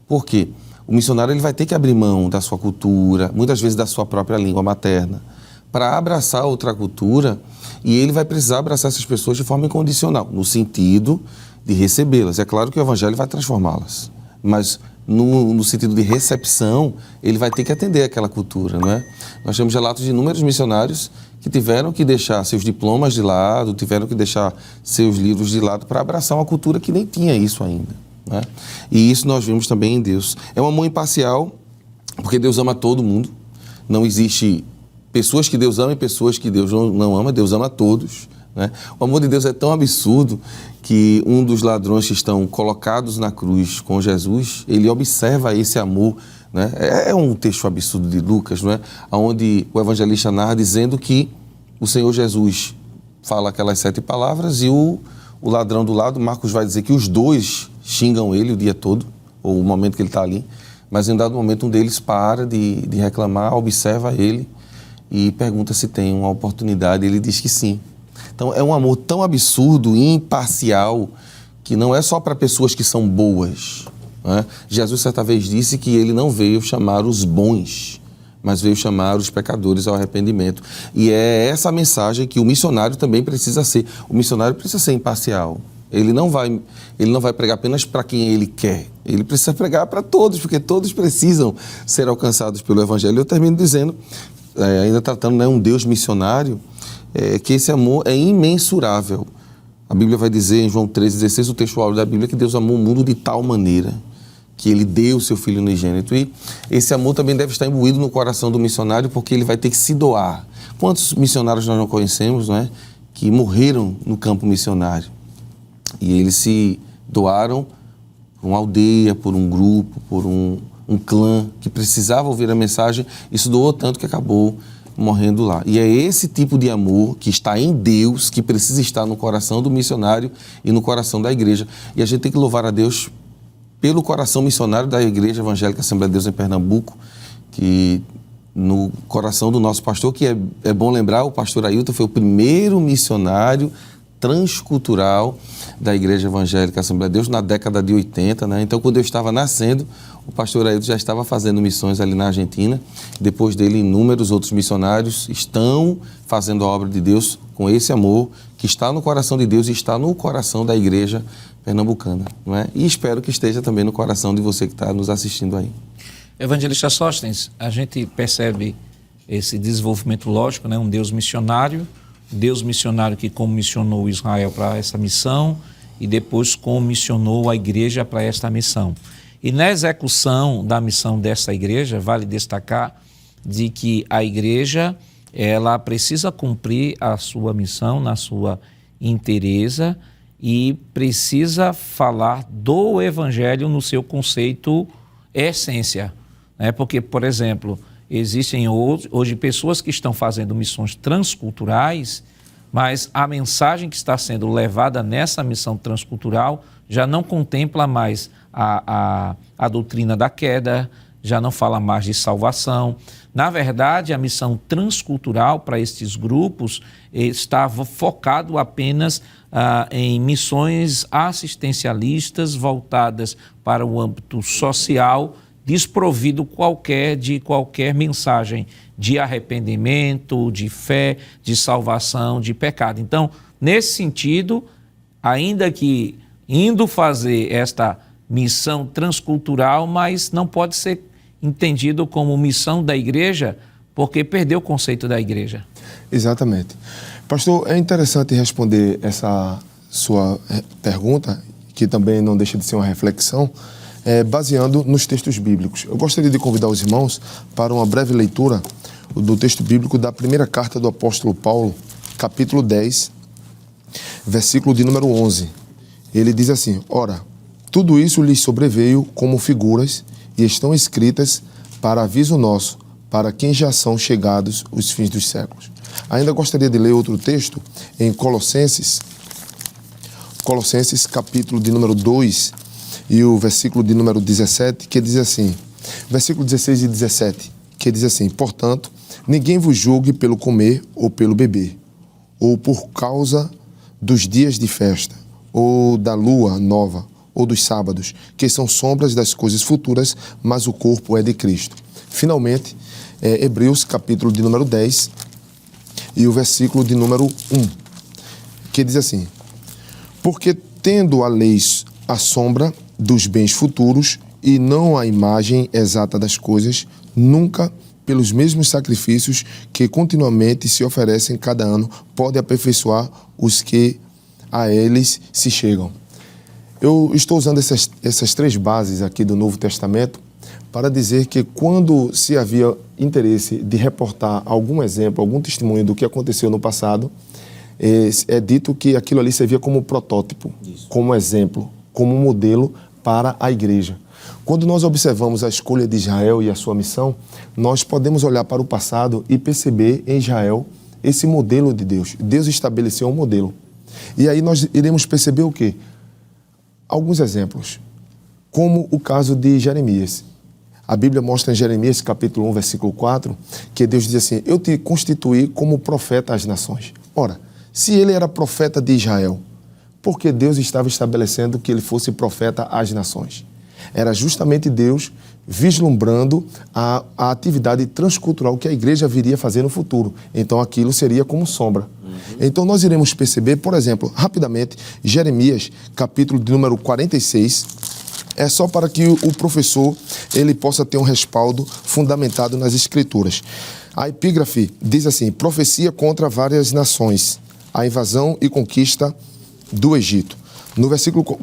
[SPEAKER 4] Por quê? O missionário ele vai ter que abrir mão da sua cultura, muitas vezes da sua própria língua materna, para abraçar outra cultura, e ele vai precisar abraçar essas pessoas de forma incondicional, no sentido de recebê-las. É claro que o evangelho vai transformá-las, mas no sentido de recepção, ele vai ter que atender aquela cultura, não é? Nós temos relatos de inúmeros missionários que tiveram que deixar seus diplomas de lado, tiveram que deixar seus livros de lado para abraçar uma cultura que nem tinha isso ainda, né? E isso nós vimos também em Deus. É um amor imparcial, porque Deus ama todo mundo. Não existe pessoas que Deus ama e pessoas que Deus não ama. Deus ama todos, né? O amor de Deus é tão absurdo que um dos ladrões que estão colocados na cruz com Jesus, ele observa esse amor, né? É um texto absurdo de Lucas, não é? Onde o evangelista narra dizendo que o Senhor Jesus fala aquelas 7 palavras e o ladrão do lado, Marcos vai dizer que os dois xingam ele o dia todo, ou o momento que ele está ali, mas em um dado momento um deles para de reclamar, observa ele e pergunta se tem uma oportunidade, ele diz que sim. Então é um amor tão absurdo e imparcial que não é só para pessoas que são boas, né? Jesus certa vez disse que ele não veio chamar os bons, mas veio chamar os pecadores ao arrependimento. E é essa mensagem que o missionário também precisa ser. O missionário precisa ser imparcial. Ele não vai pregar apenas para quem ele quer. Ele precisa pregar para todos, porque todos precisam ser alcançados pelo evangelho. Eu termino dizendo, ainda tratando, né, um Deus missionário, que esse amor é imensurável. A Bíblia vai dizer em João 13,16, o texto áureo da Bíblia, que Deus amou o mundo de tal maneira que ele deu o seu Filho unigênito. E esse amor também deve estar imbuído no coração do missionário, porque ele vai ter que se doar. Quantos missionários nós não conhecemos, não é? Que morreram no campo missionário. E eles se doaram por uma aldeia, por um grupo, por um clã que precisava ouvir a mensagem, e se doou tanto que acabou morrendo lá. E é esse tipo de amor que está em Deus, que precisa estar no coração do missionário e no coração da igreja. E a gente tem que louvar a Deus pelo coração missionário da Igreja Evangélica Assembleia de Deus em Pernambuco, que no coração do nosso pastor, que é bom lembrar, o pastor Ailton foi o primeiro missionário transcultural da Igreja Evangélica Assembleia de Deus na década de 80, né? Então, quando eu estava nascendo, o pastor Ailton já estava fazendo missões ali na Argentina. Depois dele, inúmeros outros missionários estão fazendo a obra de Deus com esse amor que está no coração de Deus e está no coração da Igreja pernambucana, não é? E espero que esteja também no coração de você que está nos assistindo aí.
[SPEAKER 1] Evangelista Sóstenes, a gente percebe esse desenvolvimento lógico, né? Um Deus missionário que comissionou Israel para essa missão e depois comissionou a igreja para esta missão. E na execução da missão dessa igreja, vale destacar de que a igreja, ela precisa cumprir a sua missão na sua inteireza e precisa falar do evangelho no seu conceito essência, né? Porque, por exemplo, existem hoje pessoas que estão fazendo missões transculturais, mas a mensagem que está sendo levada nessa missão transcultural já não contempla mais a doutrina da queda, já não fala mais de salvação, Na verdade, a missão transcultural para estes grupos estava focado apenas em missões assistencialistas voltadas para o âmbito social, desprovido de qualquer mensagem de arrependimento, de fé, de salvação, de pecado. Então, nesse sentido, ainda que indo fazer esta missão transcultural, mas não pode ser entendido como missão da igreja, porque perdeu o conceito da igreja.
[SPEAKER 2] Exatamente. Pastor, é interessante responder essa sua pergunta, que também não deixa de ser uma reflexão, baseando nos textos bíblicos. Eu gostaria de convidar os irmãos para uma breve leitura do texto bíblico da primeira carta do apóstolo Paulo, capítulo 10, versículo de número 11. Ele diz assim: ora, tudo isso lhes sobreveio como figuras e estão escritas para aviso nosso, para quem já são chegados os fins dos séculos. Ainda gostaria de ler outro texto em Colossenses capítulo de número 2 e o versículo de número 17, que diz assim, versículo 16 e 17, que diz assim: portanto, ninguém vos julgue pelo comer ou pelo beber, ou por causa dos dias de festa, ou da lua nova, ou dos sábados, que são sombras das coisas futuras, mas o corpo é de Cristo. Finalmente, Hebreus, capítulo de número 10, e o versículo de número 1, que diz assim: porque tendo a lei a sombra dos bens futuros, e não a imagem exata das coisas, nunca, pelos mesmos sacrifícios que continuamente se oferecem cada ano, pode aperfeiçoar os que a eles se chegam. Eu estou usando essas três bases aqui do Novo Testamento para dizer que quando se havia interesse de reportar algum exemplo, algum testemunho do que aconteceu no passado, é dito que aquilo ali servia como protótipo, como exemplo, como modelo para a igreja. Quando nós observamos a escolha de Israel e a sua missão, nós podemos olhar para o passado e perceber em Israel esse modelo de Deus. Deus estabeleceu um modelo. E aí nós iremos perceber o quê? Alguns exemplos, como o caso de Jeremias. A Bíblia mostra em Jeremias, capítulo 1, versículo 4, que Deus diz assim: eu te constituí como profeta às nações. Ora, se ele era profeta de Israel, por que Deus estava estabelecendo que ele fosse profeta às nações? Era justamente Deus vislumbrando a atividade transcultural que a igreja viria fazer no futuro. Então aquilo seria como sombra. Então nós iremos perceber, por exemplo, rapidamente, Jeremias, capítulo de número 46, é só para que o professor ele possa ter um respaldo fundamentado nas Escrituras. A epígrafe diz assim: profecia contra várias nações, a invasão e conquista do Egito. No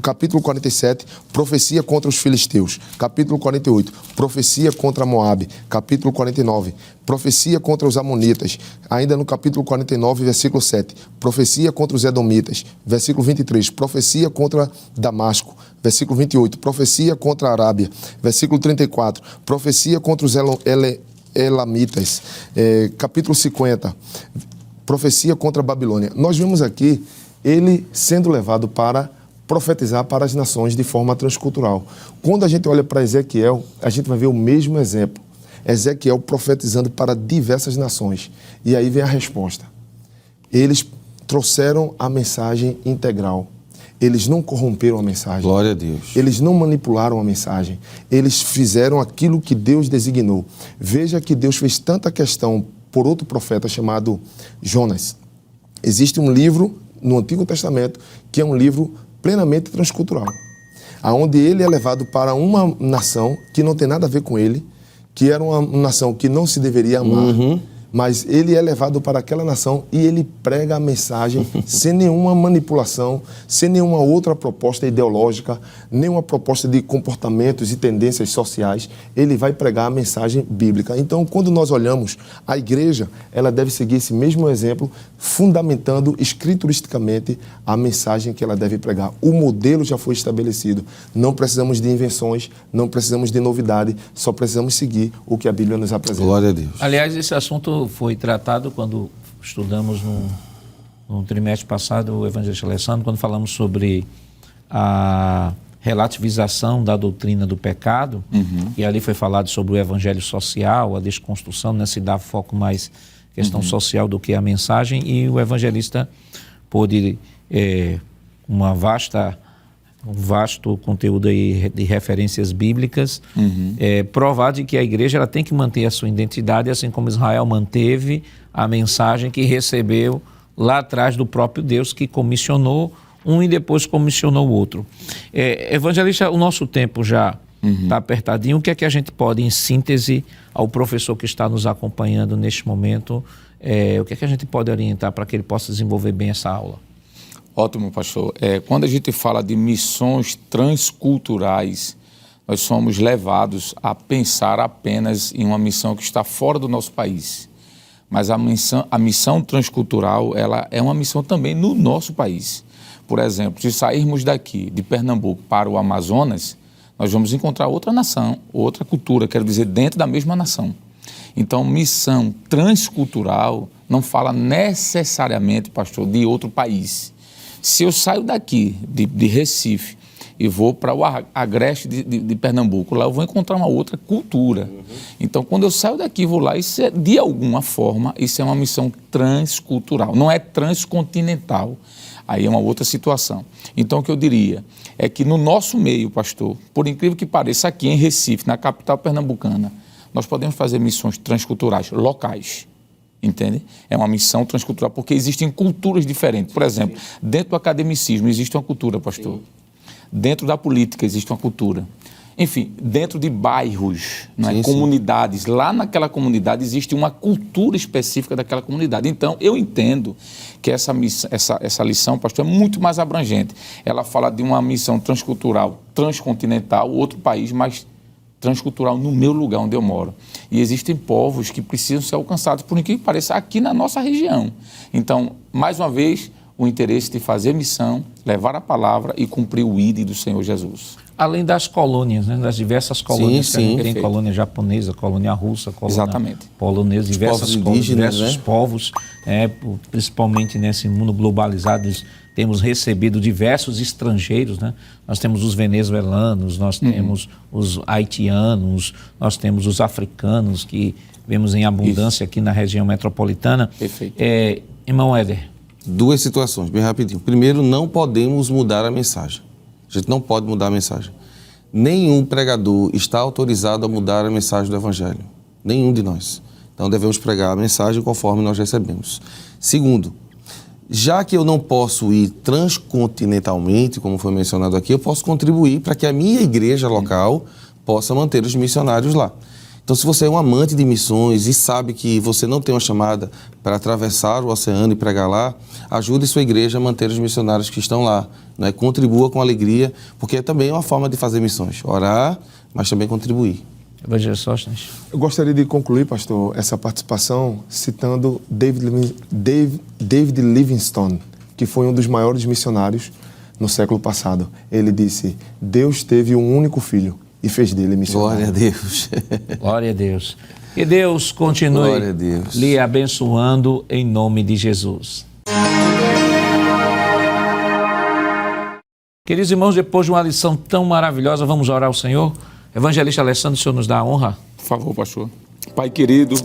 [SPEAKER 2] capítulo 47, profecia contra os filisteus. Capítulo 48, profecia contra Moabe. Capítulo 49, profecia contra os amonitas. Ainda no capítulo 49, versículo 7, profecia contra os edomitas. Versículo 23, profecia contra Damasco. Versículo 28, profecia contra a Arábia. Versículo 34, profecia contra os elamitas. Capítulo 50, profecia contra a Babilônia. Nós vemos aqui ele sendo levado para profetizar para as nações de forma transcultural. Quando a gente olha para Ezequiel, a gente vai ver o mesmo exemplo. Ezequiel profetizando para diversas nações. E aí vem a resposta. Eles trouxeram a mensagem integral. Eles não corromperam a mensagem.
[SPEAKER 4] Glória a Deus.
[SPEAKER 2] Eles não manipularam a mensagem. Eles fizeram aquilo que Deus designou. Veja que Deus fez tanta questão por outro profeta chamado Jonas. Existe um livro no Antigo Testamento que é um livro plenamente transcultural, aonde ele é levado para uma nação que não tem nada a ver com ele, que era uma nação que não se deveria amar, mas ele é levado para aquela nação e ele prega a mensagem sem nenhuma manipulação, sem nenhuma outra proposta ideológica, nenhuma proposta de comportamentos e tendências sociais. Ele vai pregar a mensagem bíblica. Então, quando nós olhamos, a igreja, ela deve seguir esse mesmo exemplo, fundamentando escrituristicamente a mensagem que ela deve pregar. O modelo já foi estabelecido. Não precisamos de invenções, não precisamos de novidade, só precisamos seguir o que a Bíblia nos apresenta.
[SPEAKER 4] Glória a Deus.
[SPEAKER 1] Aliás, esse assunto foi tratado quando estudamos no trimestre passado o Evangelho de Alessandro, quando falamos sobre a relativização da doutrina do pecado, e ali foi falado sobre o evangelho social, a desconstrução, né, se dá foco mais questão social do que a mensagem, e o evangelista pôde, um vasto conteúdo aí de referências bíblicas, provar de que a igreja ela tem que manter a sua identidade, assim como Israel manteve a mensagem que recebeu lá atrás do próprio Deus, que comissionou um e depois comissionou o outro. Evangelista, o nosso tempo já está apertadinho. O que é que a gente pode, em síntese, ao professor que está nos acompanhando neste momento, o que é que a gente pode orientar para que ele possa desenvolver bem essa aula?
[SPEAKER 3] Ótimo, pastor. Quando a gente fala de missões transculturais, nós somos levados a pensar apenas em uma missão que está fora do nosso país. Mas a missão transcultural, ela é uma missão também no nosso país. Por exemplo, se sairmos daqui, de Pernambuco, para o Amazonas, nós vamos encontrar outra nação, outra cultura, quero dizer, dentro da mesma nação. Então, missão transcultural não fala necessariamente, pastor, de outro país. Se eu saio daqui, de Recife, e vou para o agreste de Pernambuco, lá eu vou encontrar uma outra cultura. Então, quando eu saio daqui e vou lá, isso de alguma forma, isso é uma missão transcultural, não é transcontinental. Aí é uma outra situação. Então, o que eu diria é que no nosso meio, pastor, por incrível que pareça, aqui em Recife, na capital pernambucana, nós podemos fazer missões transculturais locais, entende? É uma missão transcultural, porque existem culturas diferentes. Por exemplo, dentro do academicismo existe uma cultura, pastor. Dentro da política existe uma cultura. Enfim, dentro de bairros, comunidades, lá naquela comunidade existe uma cultura específica daquela comunidade. Então, eu entendo que essa lição, pastor, é muito mais abrangente. Ela fala de uma missão transcultural, transcontinental, outro país, mas transcultural no meu lugar onde eu moro. E existem povos que precisam ser alcançados, por incrível que pareça, aqui na nossa região. Então, mais uma vez, o interesse de fazer missão, levar a palavra e cumprir o ID do Senhor Jesus.
[SPEAKER 1] Além das colônias, né, das diversas colônias,
[SPEAKER 4] sim,
[SPEAKER 1] tem colônia japonesa, colônia russa, colônia polonesa, diversos povos, principalmente nesse mundo globalizado, temos recebido diversos estrangeiros, né? Nós temos os venezuelanos, nós temos os haitianos, nós temos os africanos, que vemos em abundância aqui na região metropolitana.
[SPEAKER 3] Perfeito.
[SPEAKER 1] Irmão Éder.
[SPEAKER 4] Duas situações, bem rapidinho. Primeiro, não podemos mudar a mensagem. A gente não pode mudar a mensagem. Nenhum pregador está autorizado a mudar a mensagem do Evangelho. Nenhum de nós. Então, devemos pregar a mensagem conforme nós recebemos. Segundo, já que eu não posso ir transcontinentalmente, como foi mencionado aqui, eu posso contribuir para que a minha igreja local possa manter os missionários lá. Então, se você é um amante de missões e sabe que você não tem uma chamada para atravessar o oceano e pregar lá, ajude sua igreja a manter os missionários que estão lá, né? Contribua com alegria, porque também é uma forma de fazer missões. Orar, mas também contribuir.
[SPEAKER 1] Evangelho Sóstenes.
[SPEAKER 2] Eu gostaria de concluir, pastor, essa participação citando David Livingstone, que foi um dos maiores missionários no século passado. Ele disse: Deus teve um único filho e fez dele missionário.
[SPEAKER 4] Glória a Deus.
[SPEAKER 1] Glória a Deus. Que Deus continue lhe abençoando em nome de Jesus. Queridos irmãos, depois de uma lição tão maravilhosa, vamos orar ao Senhor. Evangelista Alessandro, o Senhor nos dá a honra.
[SPEAKER 3] Por favor, pastor. Pai querido,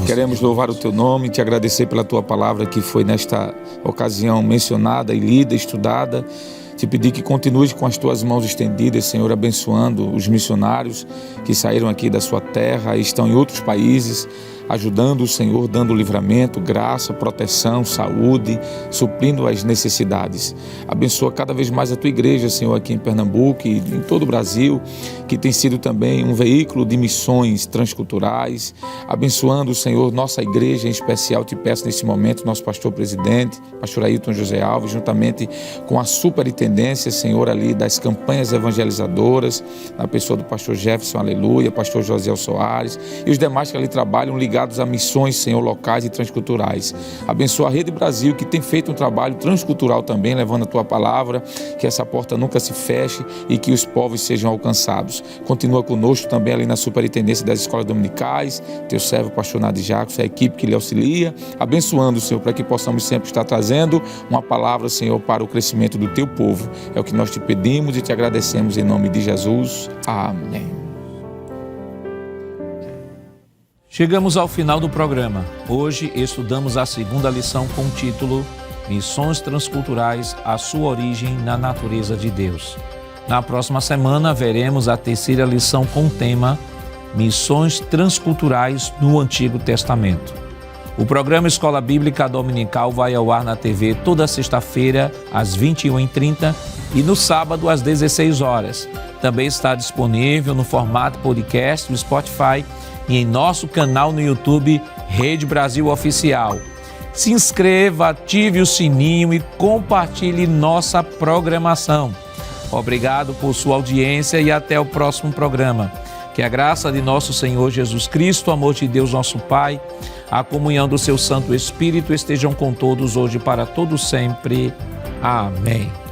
[SPEAKER 3] queremos louvar o teu nome, te agradecer pela tua palavra que foi nesta ocasião mencionada e lida, estudada. Te pedir que continues com as tuas mãos estendidas, Senhor, abençoando os missionários que saíram aqui da sua terra e estão em outros países, ajudando o Senhor, dando livramento, graça, proteção, saúde, suprindo as necessidades. Abençoa cada vez mais a tua igreja, Senhor, aqui em Pernambuco e em todo o Brasil, que tem sido também um veículo de missões transculturais. Abençoando, Senhor, nossa igreja em especial, te peço nesse momento, nosso pastor presidente, pastor Ailton José Alves, juntamente com a superintendência, Senhor, ali das campanhas evangelizadoras, na pessoa do pastor Jefferson, aleluia, pastor José Soares e os demais que ali trabalham ligados ligados a missões, Senhor, locais e transculturais. Abençoa a Rede Brasil, que tem feito um trabalho transcultural também, levando a Tua palavra, que essa porta nunca se feche e que os povos sejam alcançados. Continua conosco também ali na superintendência das escolas dominicais, Teu servo, pastor Nadir Jacques, a equipe que lhe auxilia, abençoando, Senhor, para que possamos sempre estar trazendo uma palavra, Senhor, para o crescimento do Teu povo. É o que nós te pedimos e te agradecemos em nome de Jesus. Amém.
[SPEAKER 1] Chegamos ao final do programa. Hoje estudamos a segunda lição com o título Missões Transculturais, a sua origem na natureza de Deus. Na próxima semana veremos a terceira lição com o tema Missões Transculturais no Antigo Testamento. O programa Escola Bíblica Dominical vai ao ar na TV toda sexta-feira às 21h30 e no sábado às 16 horas. Também está disponível no formato podcast no Spotify e em nosso canal no YouTube, Rede Brasil Oficial. Se inscreva, ative o sininho e compartilhe nossa programação. Obrigado por sua audiência e até o próximo programa. Que a graça de nosso Senhor Jesus Cristo, o amor de Deus nosso Pai, a comunhão do seu Santo Espírito estejam com todos hoje e para todo sempre. Amém.